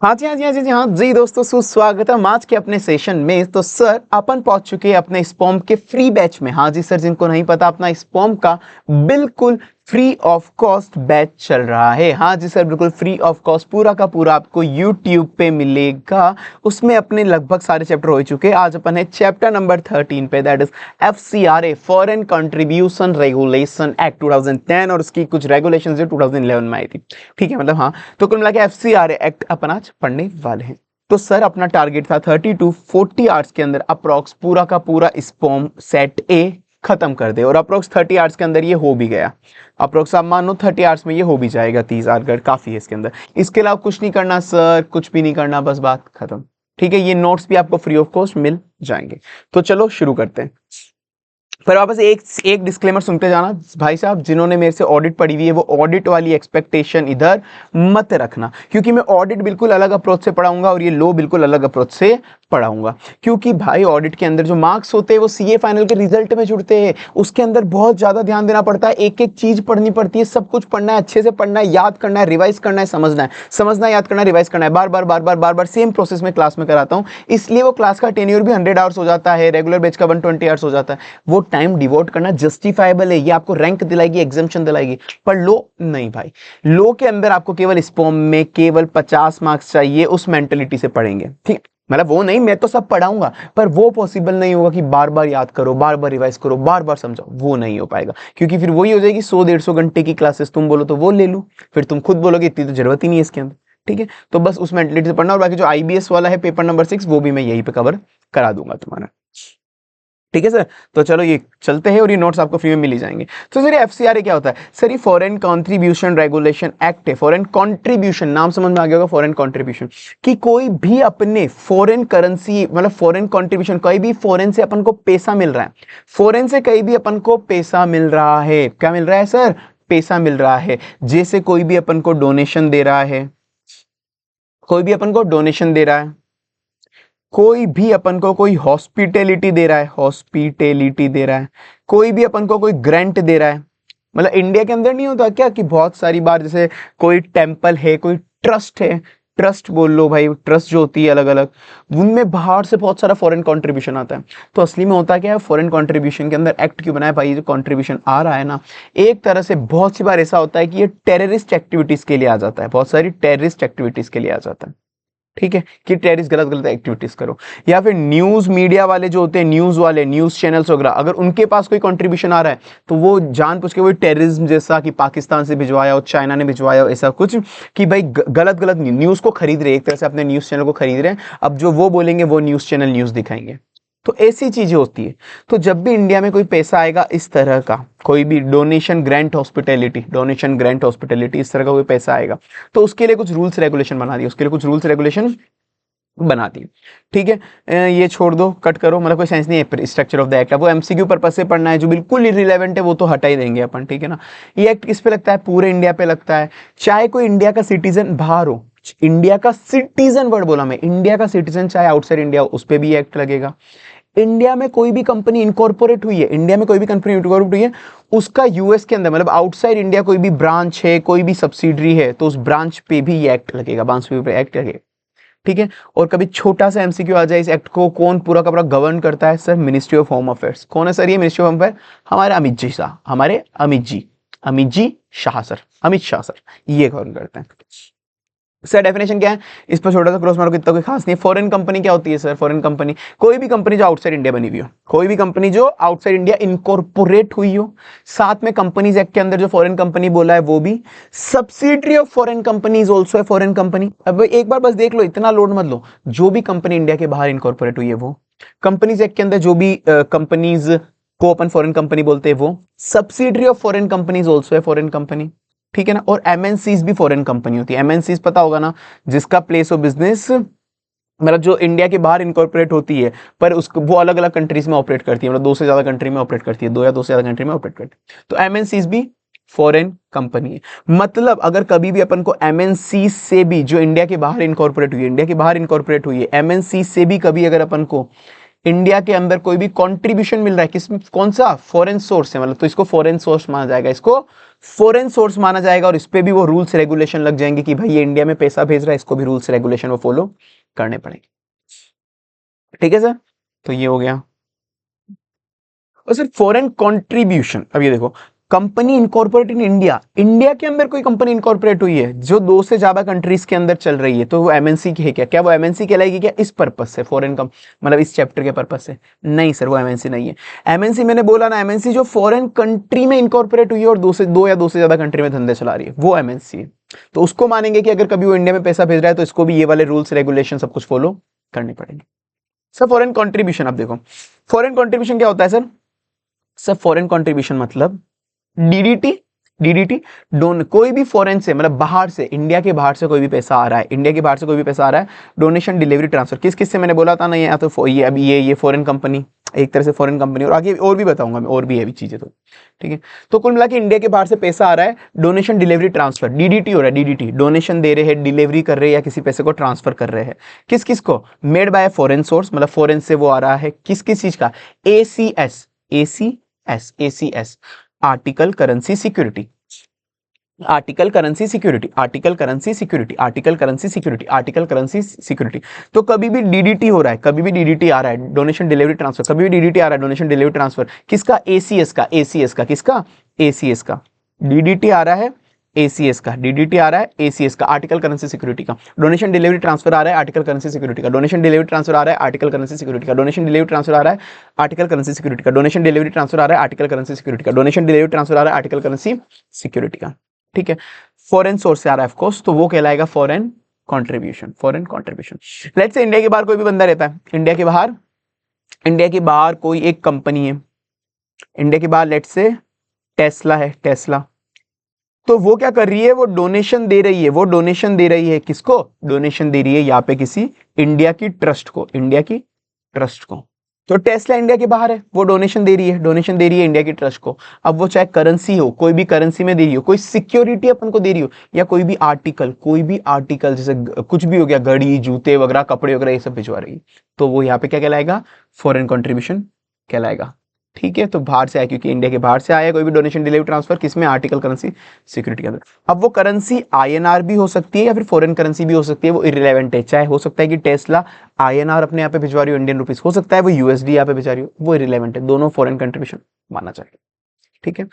हाँ जी, हाँ जी, हाँ जी, हाँ जी दोस्तों, सुस्वागतम आज के अपने सेशन में। तो सर अपन पहुंच चुके हैं अपने स्पॉम के फ्री बैच में। हाँ जी सर, जिनको नहीं पता, अपना स्पॉम का बिल्कुल फ्री ऑफ कॉस्ट बैच चल रहा है। हाँ जी सर, बिल्कुल फ्री ऑफ कॉस्ट, पूरा का पूरा आपको यूट्यूब पे मिलेगा। उसमें अपने लगभग सारे चैप्टर हो चुके हैं। आज अपन है चैप्टर नंबर 13 पे, that is FCRA foreign contribution regulation act 2010, और उसकी कुछ रेगुलेशन जो 2011 में आई थी। ठीक है, मतलब हाँ, तो कुल मिला के FCRA एक्ट अपन आज पढ़ने वाले हैं। तो सर अपना टारगेट था 30 to 40 आवर्स के अंदर अप्रोक्स पूरा का पूरा स्पॉम सेट ए खत्म कर दे, और अप्रोक्स 30 आवर्स के अंदर ये हो भी गया। अप्रोक्स आप मान लो 30 आवर्स में ये हो भी जाएगा। 30 आवर काफी है इसके अंदर। इसके अलावा कुछ नहीं करना सर, कुछ भी नहीं करना, बस बात खत्म। ठीक है, ये नोट्स भी आपको फ्री ऑफ कॉस्ट मिल जाएंगे। तो चलो शुरू करते हैं। पर वापस एक एक डिस्क्लेमर सुनते जाना भाई साहब, जिन्होंने मेरे से ऑडिट पढ़ी हुई है वो ऑडिट वाली एक्सपेक्टेशन इधर मत रखना, क्योंकि मैं ऑडिट बिल्कुल अलग अप्रोच से पढ़ाऊंगा और ये लो बिल्कुल अलग अप्रोच से पढ़ाऊंगा। क्योंकि भाई ऑडिट के अंदर जो मार्क्स होते हैं वो सीए फाइनल के रिजल्ट में जुड़ते हैं। उसके अंदर बहुत ज्यादा ध्यान देना पड़ता है, एक एक चीज पढ़नी पड़ती है, सब कुछ पढ़ना है, अच्छे से पढ़ना है, याद करना है, रिवाइज करना है, समझना है, याद करना है, रिवाइज करना है, बार बार बार बार बार बार सेम प्रोसेस में क्लास में कराता हूँ। इसलिए वो क्लास का टेन्योर भी 100 आवर्स हो जाता है, रेगुलर बैच का 120 आवर्स हो जाता है। वो टाइम डिवोट करना जस्टिफाइबल है, ये आपको रैंक दिलाएगी, एग्जामिशन दिलाएगी। पर लो नहीं भाई, लो के अंदर आपको केवल स्पॉम में केवल 50 मार्क्स चाहिए, उस मेंटेलिटी से पढ़ेंगे। ठीक, मतलब वो नहीं, मैं तो सब पढ़ाऊंगा, पर वो पॉसिबल नहीं होगा कि बार बार याद करो, बार बार रिवाइज करो, बार बार समझाओ, वो नहीं हो पाएगा। क्योंकि फिर वही हो जाएगी 100-150 घंटे की क्लासेस, तुम बोलो तो वो ले लूं, फिर तुम खुद बोलोगे इतनी तो जरूरत ही नहीं है इसके अंदर। ठीक है, तो बस उस मेंटलिटी से पढ़ना। और बाकी जो IBS वाला है पेपर नंबर 6, वो भी मैं यहीं पे कवर करा दूंगा तुम्हारा। ठीक है सर, तो चलो ये चलते हैं, और ये नोट्स आपको फ्री में मिल ही जाएंगे। तो सर ये FCRA क्या होता है? सर ये फॉरेन कंट्रीब्यूशन रेगुलेशन एक्ट है। फॉरेन कंट्रीब्यूशन, नाम समझ में आ गया होगा, फॉरेन कंट्रीब्यूशन, कि कोई भी अपने फॉरेन करेंसी, मतलब फॉरेन कंट्रीब्यूशन, कोई भी फॉरेन से अपन को पैसा मिल रहा है, फॉरेन से कहीं भी अपन को पैसा मिल रहा है, क्या मिल रहा है सर? पैसा मिल रहा है। जैसे कोई भी अपन को डोनेशन दे रहा है, कोई भी अपन को डोनेशन दे रहा है, कोई भी अपन को कोई हॉस्पिटैलिटी दे रहा है, हॉस्पिटैलिटी दे रहा है, कोई भी अपन को कोई ग्रांट दे रहा है। मतलब इंडिया के अंदर नहीं होता क्या कि बहुत सारी बार जैसे कोई टेम्पल है, कोई ट्रस्ट है, ट्रस्ट बोल लो भाई, ट्रस्ट जो होती है अलग अलग, उनमें बाहर से बहुत सारा फॉरेन कंट्रीब्यूशन आता है। तो असली में होता क्या है, फॉरेन कंट्रीब्यूशन के अंदर एक्ट क्यों बनाया भाई? जो कंट्रीब्यूशन आ रहा है ना, एक तरह से बहुत सी बार ऐसा होता है कि ये टेररिस्ट एक्टिविटीज के लिए आ जाता है, बहुत सारी टेररिस्ट एक्टिविटीज के लिए आ जाता है। ठीक है, कि टेररिस्ट गलत गलत एक्टिविटीज करो, या फिर न्यूज मीडिया वाले जो होते हैं, न्यूज वाले, न्यूज चैनल्स वगैरह, अगर उनके पास कोई कंट्रीब्यूशन आ रहा है तो वो जानबूझ के वही टेररिज्म जैसा, कि पाकिस्तान से भिजवाया हो, चाइना ने भिजवाया हो, ऐसा कुछ, कि भाई गलत गलत न्यूज को खरीद रहे हैं, एक तरह से अपने न्यूज चैनल को खरीद रहे हैं। अब जो वो बोलेंगे वो न्यूज चैनल न्यूज दिखाएंगे। तो ऐसी चीजें होती है। तो जब भी इंडिया में कोई पैसा आएगा इस तरह का, कोई भी donation grant hospitality, donation grant hospitality, इस तरह का कोई पैसा आएगा, तो उसके लिए कुछ रूल्स रेगुलेशन बना दिए, उसके लिए कुछ रूल्स रेगुलेशन बना दी। ठीक है, ये छोड़ दो, कट करो, मतलब कोई सेंस नहीं है स्ट्रक्चर ऑफ द एक्ट। वो MCQ पर्पस से पढ़ना है, जो बिल्कुल इररिलेवेंट है वो तो हटा ही देंगे अपन। ठीक है ना, ये एक्ट किस पे लगता है? पूरे इंडिया पे लगता है। चाहे कोई इंडिया का सिटीजन बाहर हो, इंडिया का सिटीजन वर्ड बोला मैं, इंडिया का सिटीजन चाहे आउटसाइड इंडिया हो, उस पर भी एक्ट लगेगा। इंडिया में कोई भी कंपनी इनकॉर्पोरेट हुई है, इंडिया में कोई भी कंपनी इनकॉर्पोरेट हुई है, उसका यूएस के अंदर, मतलब आउटसाइड इंडिया कोई भी ब्रांच है, कोई भी सब्सिडरी है, तो उस ब्रांच पे भी ये एक्ट लगेगा, ब्रांच पे एक्ट लगेगा। ठीक है, और कभी छोटा सा MCQ आ जाए, इस एक्ट को कौन पूरा का पूरा गवर्न करता है? Sir ministry of home affairs. कौन है सर ये मिनिस्ट्री ऑफ होम अफेयर? हमारे अमित जी शाह, हमारे अमित जी शाह सर, अमित शाह सर, ये गवर्न करते हैं। सर डेफिनेशन क्या है? इस पर छोटा सा क्रॉस मारो, इतना कोई खास नहीं है। फॉरेन कंपनी क्या होती है सर? फॉरेन कंपनी कोई भी कंपनी जो आउटसाइड इंडिया बनी हुई हो, कोई भी कंपनी जो आउटसाइड इंडिया इनकॉर्पोरेट हुई हो। साथ में कंपनीज एक्ट के अंदर जो फॉरेन कंपनी बोला है वो भी, subsidiary of foreign company is also है फॉरेन कंपनी। अब एक बार बस देख लो, इतना लोड मत लो, जो भी कंपनी इंडिया के बाहर इनकॉर्पोरेट हुई है वो, कंपनीज एक्ट के अंदर जो भी कंपनीज को अपन फॉरेन कंपनी बोलते हैं वो, subsidiary of foreign companies also है फॉरेन कंपनी। ठीक है ना, और MNCs भी फॉरेन कंपनी होती है। MNCs पता होगा ना, जिसका प्लेस ऑफ बिजनेस, मतलब जो इंडिया के बाहर इनकॉर्पोरेट होती है, पर उसको वो अलग अलग कंट्रीज में ऑपरेट करती है, मतलब 2 से ज्यादा कंट्री में ऑपरेट करती है, 2 या 2 से ज्यादा कंट्री में ऑपरेट करती है। तो MNCs भी फॉरेन कंपनी है। मतलब अगर कभी भी अपन को MNC से भी, जो इंडिया के बाहर इनकॉर्पोरेट हुई है, इंडिया के बाहर इनकॉर्पोरेट हुई है, MNC से भी कभी अगर अपन को इंडिया के अंदर कोई भी कंट्रीब्यूशन मिल रहा है किस कौन सा फॉरेन सोर्स है मतलब, तो इसको फॉरेन सोर्स माना जाएगा, इसको फॉरेन सोर्स माना जाएगा। और इस पे भी वो रूल्स रेगुलेशन लग जाएंगे कि भाई ये इंडिया में पैसा भेज रहा है, इसको भी रूल्स रेगुलेशन वो फॉलो करने पड़ेंगे। ठीक है सर, तो ये हो गया। और सर फॉरेन कंट्रीब्यूशन, अब ये देखो, company incorporate in India, India के अंदर कोई कंपनी इनकॉर्पोरेट हुई है जो 2 से ज्यादा कंट्रीज के अंदर चल रही है, तो वो एमएनसी की है क्या? क्या वो एमएनसी कहलाएगी क्या इस पर्पस से, फॉरेन कम मतलब इस चैप्टर के पर्पस से? नहीं सर, वो एमएनसी नहीं है। एमएनसी मैंने बोला ना, एमएनसी जो फॉरेन कंट्री में इनकॉर्पोरेट हुई है और दो या दो से ज्यादा कंट्री में धंधे चला रही है, वो एमएनसी है। तो उसको मानेंगे कि अगर कभी वो इंडिया में पैसा भेज रहा है तो इसको भी ये वाले रूल्स रेगुलेशन सब कुछ फॉलो करने पड़ेंगे। सर फॉरेन कॉन्ट्रीब्यूशन, आप देखो फॉरेन कॉन्ट्रीब्यूशन क्या होता है सर? सर फॉरेन कंट्रीब्यूशन मतलब डीडीटी, डीडीटी डोन, कोई भी फॉरेन से मतलब बाहर से, इंडिया के बाहर से कोई भी पैसा आ रहा है, इंडिया के बाहर से कोई भी पैसा आ रहा है, डोनेशन डिलीवरी ट्रांसफर, किस किस से मैंने बोला था ना, या तो ये अभी ये फॉरेन कंपनी, एक तरह से फॉरेन कंपनी, और आगे और भी बताऊंगा मैं, और भी है भी चीजें तो ठीक है। तो कुल मिला के इंडिया के बाहर से पैसा आ रहा है, डोनेशन डिलीवरी ट्रांसफर, डीडीटी हो रहा है, डीडीटी डोनेशन दे रहे हैं, डिलीवरी कर रहे हैं या किसी पैसे को ट्रांसफर कर रहे हैं, किस किस को? मेड बाय फॉरेन सोर्स, मतलब फॉरेन से वो आ रहा है, किस किस चीज का? ACS, ACS, ACS article currency security, article currency security, article currency security, article currency security, article currency security. तो कभी भी डीडीटी हो रहा है, कभी भी डीडीटी आ रहा है, डोनेशन डिलीवरी ट्रांसफर, कभी भी डीडीटी आ रहा है, डोनेशन डिलीवरी ट्रांसफर, किसका? एसीएस का, एसीएस का, किसका? एसीएस का। डीडीटी आ रहा है एसीएस का, डीडीटी आ रहा है एसीएस का, आर्टिकल करेंसी सिक्योरिटी का। डोनेशन डिलीवरी ट्रांसफर आ रहा है, आर्टिकल करेंसी सिक्योरिटी का। डोनेशन डिलीवरी ट्रांसफर आ रहा है, आर्टिकल करेंसी सिक्योरिटी का। डोनेशन डिलीवरी ट्रांसफर आ रहा है, आर्टिकल करेंसी सिक्योरिटी का। डोनेशन डिलीवरी ट्रांसफर आ रहा है, आर्टिकल करेंसी सिक्योरिटी का। डोनेशन डिलीवरी ट्रांसफर आ रहा है, आर्टिकल करेंसी सिक्योरिटी का। ठीक है, फॉरेन सोर्स से आ रहा है ऑफ कोर्स, तो वो कहलाएगा foreign contribution, foreign contribution. Let's say India के बाहर कोई भी बंदा रहता है, इंडिया के बाहर, इंडिया के बाहर कोई एक कंपनी है, इंडिया के बाहर लेट्स से टेस्ला है, टेस्ला, तो वो क्या कर रही है? वो डोनेशन दे रही है, वो डोनेशन दे रही है किसको? डोनेशन दे रही है यहाँ पे किसी इंडिया की ट्रस्ट को, इंडिया की ट्रस्ट को। तो टेस्ला इंडिया के बाहर है, वो डोनेशन दे रही है, डोनेशन दे रही है इंडिया की ट्रस्ट को। अब वो चाहे करेंसी हो, कोई भी करेंसी में दे रही हो, कोई सिक्योरिटी अपन को दे रही हो, या कोई भी आर्टिकल, कोई भी आर्टिकल जैसे कुछ भी हो गया, घड़ी, जूते वगैरह, कपड़े वगैरह, ये सब भिजवा रही है, तो वो यहाँ पे क्या कहलाएगा? फॉरेन कंट्रीब्यूशन कहलाएगा। ठीक है, तो बाहर से आया, क्योंकि इंडिया के बाहर से आया कोई भी डोनेशन डिलीवरी ट्रांसफर, किसमें? आर्टिकल करेंसी सिक्योरिटी के अंदर। अब वो करेंसी आईएनआर भी हो सकती है या फिर फॉरेन करेंसी भी हो सकती है, वो इररिलेवेंट है। चाहे हो सकता है कि टेस्ला आईएनआर अपने यहाँ पे भिजवा रही हो, इंडियन रुपीस, हो सकता है वो यूएसडी यहाँ पे भिजवा रही हो, वो इररिलेवेंट है, दोनों फॉरेन कंट्रीब्यूशन माना जाएगा। ठीक है,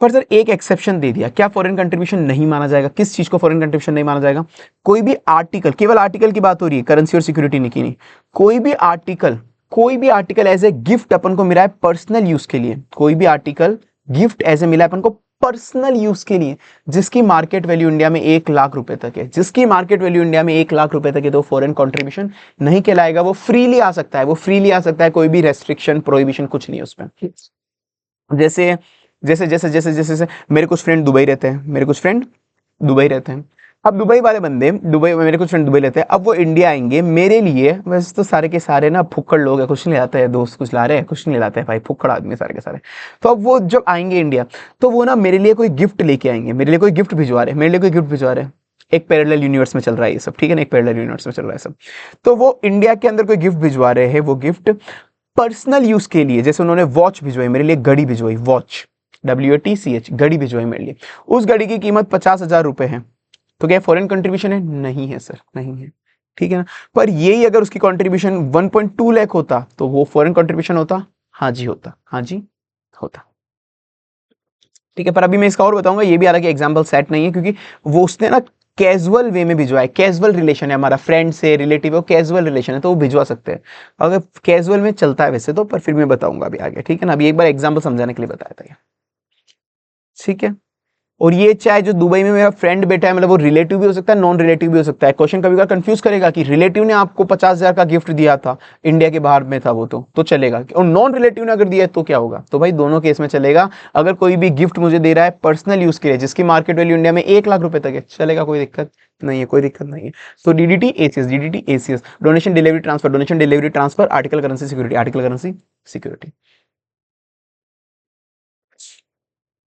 पर सर एक एक्सेप्शन दे दिया, क्या फॉरेन कंट्रीब्यूशन नहीं माना जाएगा? किस चीज को फॉरेन कंट्रीब्यूशन नहीं माना जाएगा? कोई भी आर्टिकल, केवल आर्टिकल की बात हो रही है, करेंसी और सिक्योरिटी नहीं की, नहीं, कोई भी आर्टिकल, कोई भी आर्टिकल एज ए गिफ्ट अपन को मिला है पर्सनल यूज के लिए, कोई भी आर्टिकल गिफ्ट एज ए मिला है अपन को पर्सनल यूज के लिए, जिसकी मार्केट वैल्यू इंडिया में 1 लाख रुपए तक है, जिसकी मार्केट वैल्यू इंडिया में 1 लाख रुपए तक है, तो फॉरेन कंट्रीब्यूशन नहीं कहलाएगा। वो फ्रीली आ सकता है, वो फ्रीली आ सकता है, कोई भी रेस्ट्रिक्शन प्रोहिबिशन कुछ नहीं है उसमें। जैसे जैसे जैसे जैसे जैसे जैसे मेरे कुछ फ्रेंड दुबई रहते हैं, मेरे कुछ फ्रेंड दुबई रहते हैं। अब दुबई वाले बंदे, दुबई में मेरे कुछ फ्रेंड दुबई रहते हैं, अब वो इंडिया आएंगे, मेरे लिए, वैसे तो सारे के सारे ना फुक्कड़ लोग हैं, कुछ नहीं लाते हैं, दोस्त कुछ ला रहे हैं, कुछ नहीं लाते हैं भाई, फुक्कड़ आदमी सारे के सारे। तो अब वो जब आएंगे इंडिया, तो वो ना मेरे लिए कोई गिफ्ट लेके आएंगे, मेरे लिए कोई गिफ्ट भिजवा रहे हैं, मेरे लिए कोई गिफ्ट भिजवा रहे हैं। एक पैरेलल यूनिवर्स में चल रहा है ये सब, ठीक है ना, एक पैरेलल यूनिवर्स में चल रहा है सब। तो वो इंडिया के अंदर कोई गिफ्ट भिजवा रहे हैं, वो गिफ्ट पर्सनल यूज के लिए, जैसे उन्होंने वॉच भिजवाई मेरे लिए, घड़ी भिजवाई, वॉच, WATCH, घड़ी भिजवाई मेरे लिए, उस घड़ी की कीमत 50,000 रुपए है, तो क्या फॉरेन कंट्रीब्यूशन है? नहीं है सर, नहीं है। ठीक है ना, पर यही अगर उसकी कंट्रीब्यूशन 1.2 लाख होता तो वो फॉरेन कंट्रीब्यूशन होता? हाँ जी होता, हाँ जी होता। ठीक है, पर अभी मैं इसका और बताऊंगा, ये भी हालांकि एग्जाम्पल सेट नहीं है, क्योंकि वो उसने ना कैजुअल वे में भिजवाया, कैजुअल रिलेशन है हमारा, फ्रेंड से, रिलेटिव है, कैजुअल रिलेशन है, तो वो भिजवा सकते हैं, अगर कैजुअल में चलता है वैसे तो, पर फिर मैं बताऊंगा अभी आगे। ठीक है ना, अभी एक बार एग्जाम्पल समझाने के लिए बताया था। ठीक है, और ये चाहे जो दुबई में मेरा फ्रेंड बैठा है, मतलब वो रिलेटिव भी हो सकता है, नॉन रिलेटिव भी हो सकता है। क्वेश्चन कभी कभी कंफ्यूज करेगा कि रिलेटिव ने आपको 50,000 का गिफ्ट दिया था, इंडिया के बाहर में था वो, तो चलेगा, और नॉन रिलेटिव ने अगर दिया है तो क्या होगा? तो भाई दोनों केस में चलेगा। अगर कोई भी गिफ्ट मुझे दे रहा है पर्सनल यूज के लिए, जिसकी मार्केट वैल्यू इंडिया में 1 लाख रुपए तक है, चलेगा, कोई दिक्कत नहीं है, कोई दिक्कत नहीं है। तो DDT ACS, DDT ACS, donation delivery transfer, donation delivery transfer, article currency security, article currency security.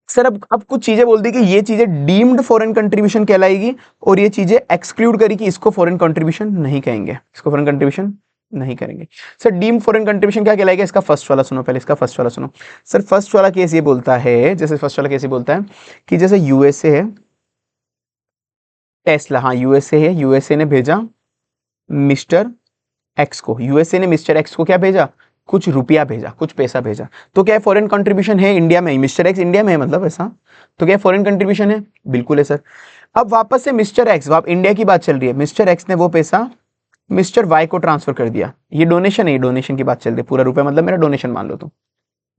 Sir अब कुछ चीजें बोल दी कि ये चीजें डीम्ड फॉरेन कंट्रीब्यूशन कहलाएगी, और ये चीजें एक्सक्लूड करी कि इसको फॉरेन कंट्रीब्यूशन नहीं कहेंगे, इसको फॉरेन कंट्रीब्यूशन नहीं करेंगे। सर डीम फॉरेन कंट्रीब्यूशन क्या कहलाएगा? इसका फर्स्ट वाला सुनो, पहले इसका फर्स्ट वाला सुनो। सर फर्स्ट वाला केस ये बोलता है, जैसे फर्स्ट वाला केस ये बोलता है कि जैसे यूएसए है, टेस्ला, हाँ यूएसए है, यूएसए ने भेजा मिस्टर एक्स को, यूएसए ने मिस्टर एक्स को क्या भेजा? कुछ रुपया भेजा, कुछ पैसा भेजा। तो क्या फॉरेन कंट्रीब्यूशन है? इंडिया में, मिस्टर एक्स इंडिया में है मतलब ऐसा, तो क्या फॉरेन कंट्रीब्यूशन है? बिल्कुल है सर। अब वापस से मिस्टर एक्स, इंडिया की बात चल रही है, मिस्टर एक्स ने वो पैसा मिस्टर वाई को ट्रांसफर कर दिया, ये डोनेशन है, ये डोनेशन की बात चल रही है, पूरा रुपया मतलब मेरा डोनेशन मान लो, तो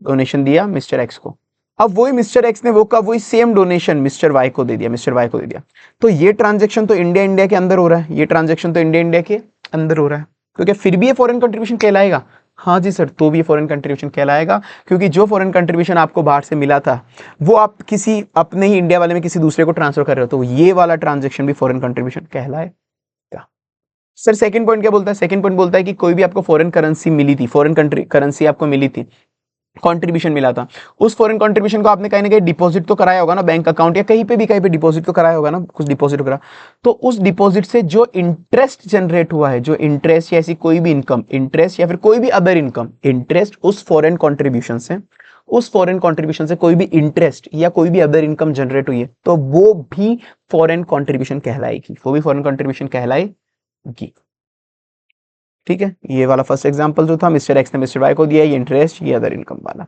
डोनेशन दिया मिस्टर एक्स को। अब वही मिस्टर एक्स ने वो का वही सेम डोनेशन मिस्टर वाई को दे दिया, मिस्टर वाई को दे दिया। तो ये ट्रांजेक्शन तो इंडिया के अंदर हो रहा है, ये ट्रांजेक्शन तो इंडिया के अंदर हो रहा है, तो क्या फिर भी ये फॉरेन कंट्रीब्यूशन कहलाएगा? हाँ जी सर, तो भी ये फॉरेन कंट्रीब्यूशन कहलाएगा, क्योंकि जो फॉरेन कंट्रीब्यूशन आपको बाहर से मिला था वो आप किसी अपने ही इंडिया वाले में किसी दूसरे को ट्रांसफर कर रहे हो, तो ये वाला ट्रांजेक्शन भी फॉरेन कंट्रीब्यूशन कहलाएगा। सर सेकंड पॉइंट क्या बोलता है? सेकंड पॉइंट बोलता है कि कोई भी आपको फॉरेन करेंसी मिली थी, फॉरेन कंट्री करेंसी आपको मिली थी, कंट्रीब्यूशन मिला था, उस फॉरेन कंट्रीब्यूशन को आपने कहीं ना कहीं डिपॉजिट तो कराया होगा ना, बैंक अकाउंट या कहीं पे डिपॉजिट तो कराया होगा ना, कुछ डिपॉजिट करा, तो उस डिपॉजिट से जो इंटरेस्ट जनरेट हुआ है, जो इंटरेस्ट या ऐसी कोई भी इनकम, इंटरेस्ट या फिर कोई भी अदर इनकम, इंटरेस्ट उस फॉरेन कंट्रीब्यूशन से, उस फॉरेन कंट्रीब्यूशन से कोई भी इंटरेस्ट या कोई भी अदर इनकम जनरेट हुई है, तो वो भी फॉरेन कंट्रीब्यूशन कहलाएगी, वो भी फॉरेन कंट्रीब्यूशन कहलाएगी। ठीक है, ये वाला फर्स्ट एग्जांपल जो था, मिस्टर एक्स ने मिस्टर वाई को दिया, ये इंटरेस्ट, ये अदर इनकम वाला।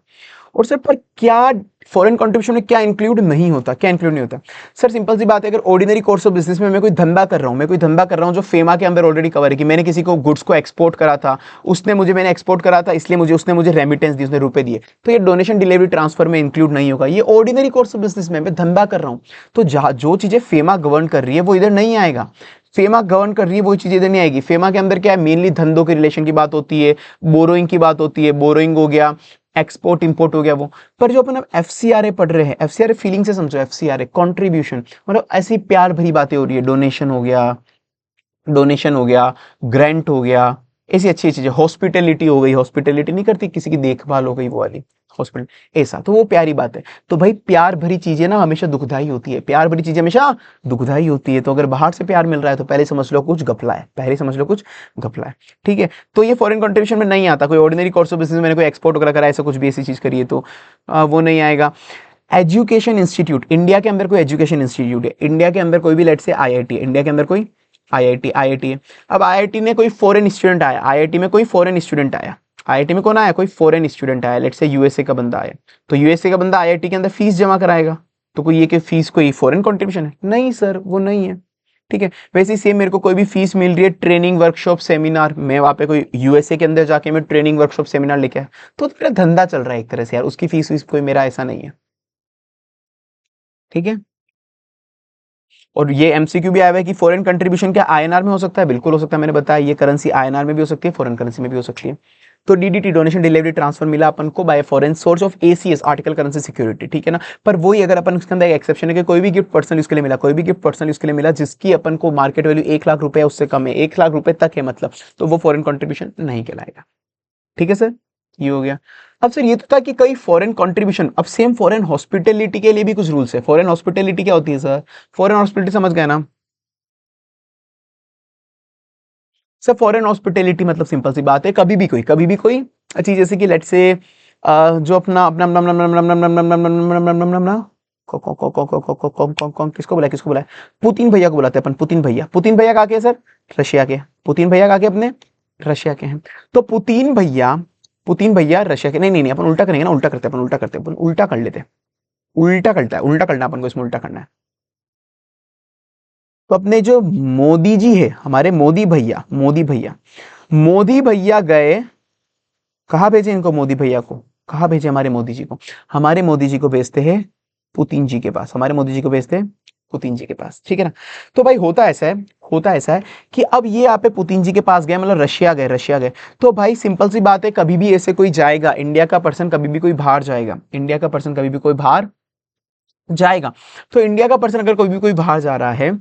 और सर पर क्या फॉरेन कंट्रीब्यूशन में क्या इंक्लूड नहीं होता? क्या इंक्लूड नहीं होता? सर सिंपल सी बात है, अगर ऑर्डिनरी कोर्स ऑफ बिजनेस में मैं कोई धंधा कर रहा हूं, मैं कोई धंधा कर रहा हूं जो फेमा के अंदर ऑलरेडी कवर है, कि मैंने किसी को गुड्स को एक्सपोर्ट करा था, मैंने एक्सपोर्ट करा था, इसलिए उसने मुझे रेमिटेंस दी, उसने रुपए दिए, तो ये डोनेशन डिलीवरी ट्रांसफर में इंक्लूड नहीं होगा। ये ऑर्डिनरी कोर्स ऑफ बिजनेस में मैं धंधा कर रहा हूं, तो जो चीजें फेमा गवर्न कर रही है वो इधर नहीं आएगा। फेमा गवर्न कर रही है वो चीज इधर नहीं आएगी। फेमा के अंदर क्या है? मेनली धंधों के रिलेशन की बात होती है, बोरोइंग की बात होती है, बोरोइंग हो गया, एक्सपोर्ट इंपोर्ट हो गया वो। पर जो अपन एफसीआरए पढ़ रहे हैं, एफसीआरए फीलिंग से समझो, एफसीआरए कंट्रीब्यूशन मतलब ऐसी प्यार भरी बातें हो रही है, डोनेशन हो गया, ग्रांट हो गया, ऐसी अच्छी चीजें, हॉस्पिटलिटी हो गई, हॉस्पिटलिटी नहीं करती किसी की देखभाल हो गई वो वाली हॉस्पिटल, ऐसा, तो वो प्यारी बात है। तो भाई प्यार भरी चीजें ना हमेशा दुखदाई होती है, प्यार भरी चीजें हमेशा दुखदाई होती है। तो अगर बाहर से प्यार मिल रहा है तो पहले समझ लो कुछ घपला है, पहले समझ लो कुछ घपला है। ठीक है, तो ये फॉरेन कंट्रीब्यूशन में नहीं आता। कोई ऑर्डिनरी कोर्स ऑफ बिजनेस, मैंने कोई एक्सपोर्ट वगैरह करा, ऐसा कुछ भी ऐसी चीज करी है तो वो नहीं आएगा। एजुकेशन इंस्टीट्यूट, इंडिया के अंदर कोई एजुकेशन इंस्टीट्यूट है, इंडिया के अंदर कोई भी लेट से आईआईटी, इंडिया के अंदर कोई आईआईटी है। अब आईआईटी में कोई फॉरेन स्टूडेंट आया, आईआईटी में कोई फॉरेन स्टूडेंट आया, आईआईटी में कौन आया? कोई फॉरेन स्टूडेंट आया, लेट्स से यूएसए का बंदा आया, तो यूएसए का बंदा आईआईटी के अंदर फीस जमा कराएगा, तो कोई ये कि फीस कोई फॉरेन कंट्रीब्यूशन है? नहीं सर, वो नहीं है। ठीक है, वैसे ही सेम मेरे को कोई भी फीस मिल रही है ट्रेनिंग वर्कशॉप सेमिनार, मैं वहां पे कोई यूएसए के अंदर जाके मैं ट्रेनिंग वर्कशॉप सेमिनार लेके आया, तो मेरा धंधा चल रहा है एक तरह से यार, उसकी फीस कोई मेरा ऐसा नहीं है। ठीक है, और ये एमसीक्यू भी आया हुआ है कि फॉरेन कंट्रीब्यूशन क्या आईएनआर में हो सकता है? बिल्कुल हो सकता है, मैंने बताया ये करेंसी आईएनआर में भी हो सकती है, फॉरेन करेंसी में भी हो सकती है। तो डीडीटी, डोनेशन डिलीवरी ट्रांसफर, मिला अपन को bye foreign source of ACS, article currency security. ठीक है ना, पर वही अगर अपन उसके अंदर एक एक्सेप्शन है कि कोई भी गिफ्ट पर्सनल यूज के लिए मिला, कोई भी गिफ्ट पर्सनल यूज के लिए मिला जिसकी अपन को मार्केट वैल्यू 1 लाख रुपए उससे कम है, 1 लाख रुपए तक है मतलब, तो वो फॉरेन कंट्रीब्यूशन नहीं कहलाएगा। ठीक है सर, ये हो गया। अब सर ये तो था कि कई फॉरेन कंट्रीब्यूशन, अब सेम फॉरेन हॉस्पिटलिटी के लिए भी कुछ रूल्स है। फॉरेन हॉस्पिटलिटी क्या होती है सर? फॉरेन हॉस्पिटलिटी समझ गए ना सर? फॉरेन हॉस्पिटलिटी मतलब सिंपल सी बात है, कभी भी कोई चीज, जैसे कि लेट से जो अपना अपना किसको बुलाए? पुतिन भैया को बुलाते हैं अपन, पुतिन भैया। पुतिन भैया कहाँ के सर? रशिया के। पुतिन भैया कहाँ के? अपने रशिया के हैं। तो पुतिन भैया रशिया के। नहीं, अपन उल्टा करेंगे ना, उल्टा करते हैं, अपन उल्टा कर लेते हैं, उल्टा करना अपन को, इसमें उल्टा करना है। तो अपने जो मोदी जी है, हमारे मोदी भैया गए, कहाँ भेजे इनको? मोदी भैया को कहाँ भेजे? हमारे मोदी जी को, हमारे मोदी जी को भेजते हैं पुतिन जी के पास, हमारे मोदी जी को भेजते हैं पुतिन जी के पास। ठीक है ना, तो भाई होता ऐसा है कि अब ये आप पुतिन जी के पास गए, मतलब रशिया गए, तो भाई सिंपल सी बात है, कभी भी ऐसे कोई जाएगा, इंडिया का पर्सन कभी भी कोई बाहर जाएगा, इंडिया का पर्सन कभी भी कोई बाहर जाएगा, तो इंडिया का पर्सन अगर कोई भी कोई बाहर जा रहा है,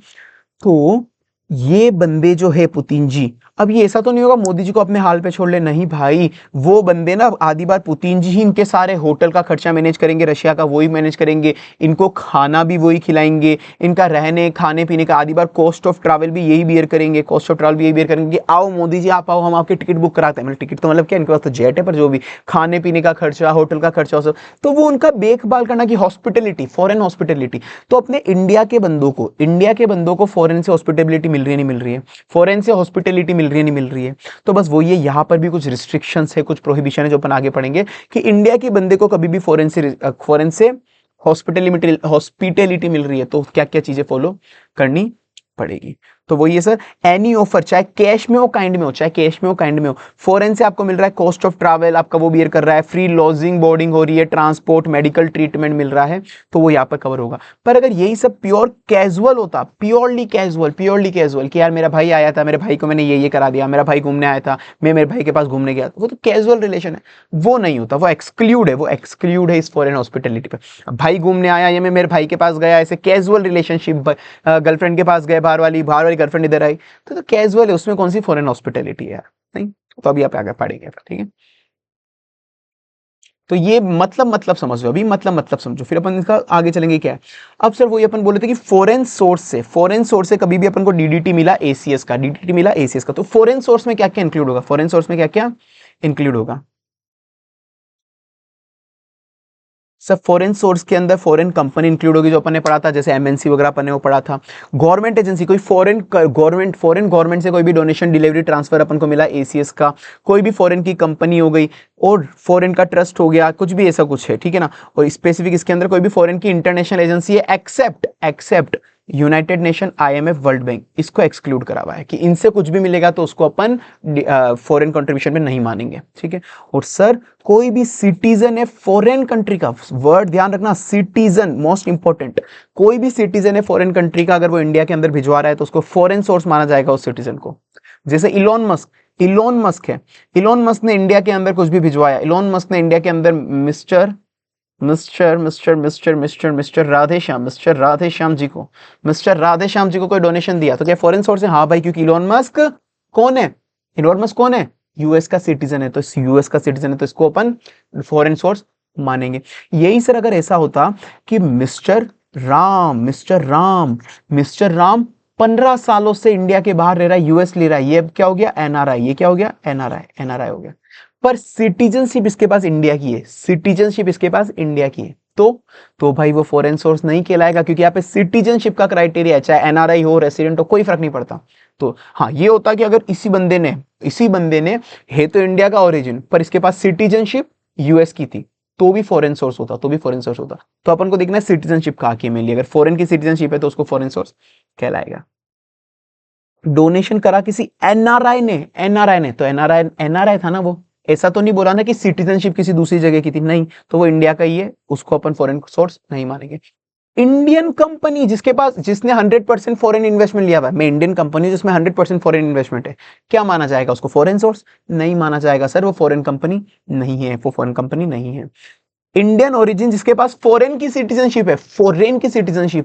तो ये बंदे जो है पुतिन जी, अब ये ऐसा तो नहीं होगा मोदी जी को अपने हाल पे छोड़ ले, नहीं भाई, वो बंदे ना आधी बार पुतिन जी ही इनके सारे होटल का खर्चा मैनेज करेंगे, रशिया का वही मैनेज करेंगे, इनको खाना भी वही खिलाएंगे, इनका रहने खाने पीने का आधी बार कॉस्ट ऑफ ट्रैवल भी यही बियर करेंगे, कॉस्ट ऑफ ट्रैवल भी यही बियर करेंगे कि आओ मोदी जी आप आओ, हम आपकी टिकट बुक कराते हैं, मतलब टिकट तो मतलब क्या, इनके पास तो जेट है, पर जो भी खाने पीने का खर्चा, होटल का खर्चा सब, तो वो उनका देखभाल करना की हॉस्पिटलिटी, फॉरेन हॉस्पिटलिटी। तो अपने इंडिया के बंदों को फॉरेन से हॉस्पिटलिटी मिल रही है, नहीं मिल रही है, फॉरेन से हॉस्पिटलिटी मिल रही है, नहीं मिल रही है। तो बस वो ये यहां पर भी कुछ रिस्ट्रिक्शंस है, कुछ प्रोहिबिशन है जो अपन आगे पढ़ेंगे कि इंडिया के बंदे को कभी भी फॉरेन से हॉस्पिटलिटी मिल रही है तो क्या क्या चीजें फॉलो करनी पड़ेगी। तो वो ये सर, एनी ऑफर, चाहे कैश में हो काइंड में हो, चाहे कैश में हो काइंड में हो, फॉरेन से आपको मिल रहा है, कॉस्ट ऑफ ट्रैवल आपका वो बियर कर रहा है, फ्री लॉजिंग बोर्डिंग हो रही है, ट्रांसपोर्ट मेडिकल ट्रीटमेंट मिल रहा है, तो वो यहाँ पर कवर होगा। पर अगर यही सब प्योर कैजुअल होता, प्योरली कैजुअल कि यार मेरा भाई आया था, मेरे भाई को मैंने ये करा दिया, मेरा भाई घूमने आया था, मैं मेरे भाई के पास घूमने गया, वो तो कैजुअल रिलेशन है, वो नहीं होता, वो एक्सक्लूड है इस फॉरेन हॉस्पिटलिटी पे। भाई घूमने आया या मैं मेरे भाई के पास गया, ऐसे कैजुअल रिलेशनशिप, गर्लफ्रेंड के पास गए, बाहर वाली गर्लफ्रेंड इधर आई, तो कैजुअल है, उसमें कौन सी फॉरेन हॉस्पिटलिटी है यार, नहीं। तो अभी आप आगे पढ़ेंगे, ठीक है। तो ये मतलब समझो, अभी मतलब समझो, फिर अपन इसका आगे चलेंगे क्या है। अब सर वही अपन बोले थे कि फॉरेन सोर्स से कभी भी अपन को डीडीटी मिला एसीएस का, तो फॉरेन सोर्स में क्या क्या इंक्लूड होगा, फॉरेन सोर्स में क्या क्या इंक्लूड होगा। सब फॉरेन सोर्स के अंदर फॉरेन कंपनी इंक्लूड होगी, जो अपन ने पढ़ा था, जैसे एमएनसी वगैरह अपन ने वो पढ़ा था। गवर्नमेंट एजेंसी, कोई फॉरेन गवर्नमेंट से कोई भी डोनेशन डिलीवरी ट्रांसफर अपन को मिला एसीएस का, कोई भी फॉरेन की कंपनी हो गई, और फॉरेन का ट्रस्ट हो गया, कुछ भी ऐसा कुछ है, ठीक है ना। और स्पेसिफिक इसके अंदर कोई भी फॉरेन की इंटरनेशनल एजेंसी है, except united nation, IMF, world bank, इसको एक्सक्लूड करा हुआ है कि इनसे कुछ भी मिलेगा तो उसको अपन फॉरेन कंट्रीब्यूशन में नहीं मानेंगे, ठीक है। और सर कोई भी सिटीजन है फॉरेन कंट्री का, वर्ड ध्यान रखना, सिटीजन मोस्ट इंपॉर्टेंट, कोई भी सिटीजन है फॉरेन कंट्री का, अगर वो इंडिया के अंदर भिजवा रहा है तो उसको फॉरेन सोर्स माना जाएगा उस सिटीजन को। जैसे इलोन मस्क है, इलोन मस्क ने इंडिया के अंदर कुछ भी भिजवाया, इलोन मस्क ने इंडिया के अंदर मिस्टर राधे श्याम जी को कोई डोनेशन दिया तो क्या फॉरेन सोर्स है? हाँ भाई, क्योंकि इलोन मस्क कौन है, यूएस का सिटीजन है, तो यूएस का सिटीजन है तो इसको अपन फॉरेन सोर्स मानेंगे। यही सर अगर ऐसा होता कि मिस्टर राम 15 सालों से इंडिया के बाहर रह रहा है, यूएस ले रहा है, ये क्या हो गया, एनआरआई, ये क्या हो गया, एनआरआई हो गया, पर सिटीजनशिप इसके पास इंडिया की है, तो भाई वो फॉरेन सोर्स नहीं कहलाएगा, क्योंकि यहाँ पे सिटीजनशिप का क्राइटेरिया है, चाहे एनआरआई हो, रेसिडेंट हो, कोई फर्क नहीं पड़ता। तो हाँ, ये होता कि अगर इसी बंदे ने है तो इंडिया का ओरिजिन, पर इसके पास सिटीजनशिप यूएस की थी, तो भी फॉरेन सोर्स होता, तो अपन को देखना है सिटीजनशिप कहाँ की मिली, अगर फॉरेन की सिटीजनशिप है तो उसको फॉरेन सोर्स कहलाएगा। डोनेशन करा किसी एनआरआई ने, तो एनआरआई था ना वो, ऐसा तो नहीं बोला ना कि सिटीजनशिप किसी दूसरी जगह की थी, नहीं, तो वो इंडिया का ही है, उसको अपन फॉरेन सोर्स नहीं मानेंगे। इंडियन कंपनी जिसने 100% फॉरेन इन्वेस्टमेंट लिया हुआ है, मैं इंडियन कंपनी जिसमें 100% फॉरेन इन्वेस्टमेंट है, क्या माना जाएगा उसको, फॉरेन सोर्स नहीं माना जाएगा सर, वो फॉरेन कंपनी नहीं है। इंडियन ओरिजिन जिसके पास फॉरेन की सिटीजनशिप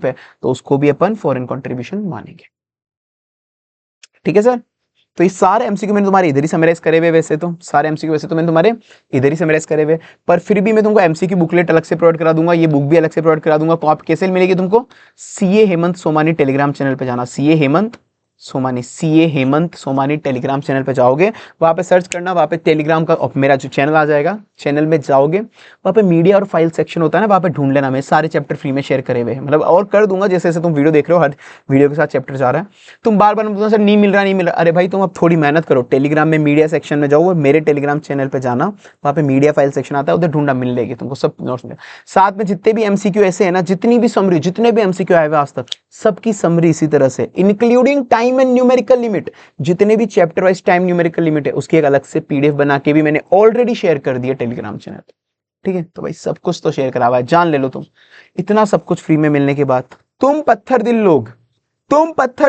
है, तो उसको भी अपन फॉरेन कंट्रीब्यूशन मानेंगे, ठीक है सर। तो ये सारे एमसीक्यू मैंने तुम्हारे इधर ही समराइज करे हुए, वैसे तो सारे एमसीक्यू वैसे तो मैंने तुम्हारे इधर ही समराइज करे हुए, पर फिर भी मैं तुमको एमसीक्यू बुकलेट अलग से प्रोवाइड करा दूंगा, ये बुक भी अलग से प्रोवाइड करा दूंगा। तो आप कैसे मिलेगी तुमको, CA Hemant Somani Telegram channel पे जाना, CA Hemant Somani Telegram channel पे जाओगे, वहां पे सर्च करना, वहां पे टेलीग्राम का मेरा जो चैनल आ जाएगा, चैनल में जाओगे, वहां पे मीडिया और फाइल सेक्शन होता है ना, वहां पे ढूंढ लेना, मैं सारे चैप्टर फ्री में शेयर करे हुए हैं, मतलब और कर दूंगा, जैसे जैसे तुम वीडियो देख रहे हो, हर वीडियो के साथ चैप्टर जा रहा है, तुम बार बार सर नहीं मिल रहा, अरे भाई तुम अब थोड़ी मेहनत करो, टेलीग्राम में मीडिया सेक्शन में जाओ, मेरे टेलीग्राम चैनल पे जाना, वहां पे मीडिया फाइल सेक्शन आता है, उधर ढूंढा मिल लेगी तुमको सब नोट्स में, साथ में जितने भी एमसीक्यू ऐसे है ना, जितने भी एमसीक्यू आए हुए आज तक, सबकी समरी इसी तरह से, including time and numerical limit, जितने भी chapter wise time numerical limit है, उसकी एक अलग से पीडीएफ बना के भी मैंने ऑलरेडी शेयर कर दिया टेलीग्राम चैनल, ठीक है। तो भाई सब कुछ तो शेयर करा हुआ है, जान ले लो तुम, इतना सब कुछ फ्री में मिलने के बाद तुम पत्थर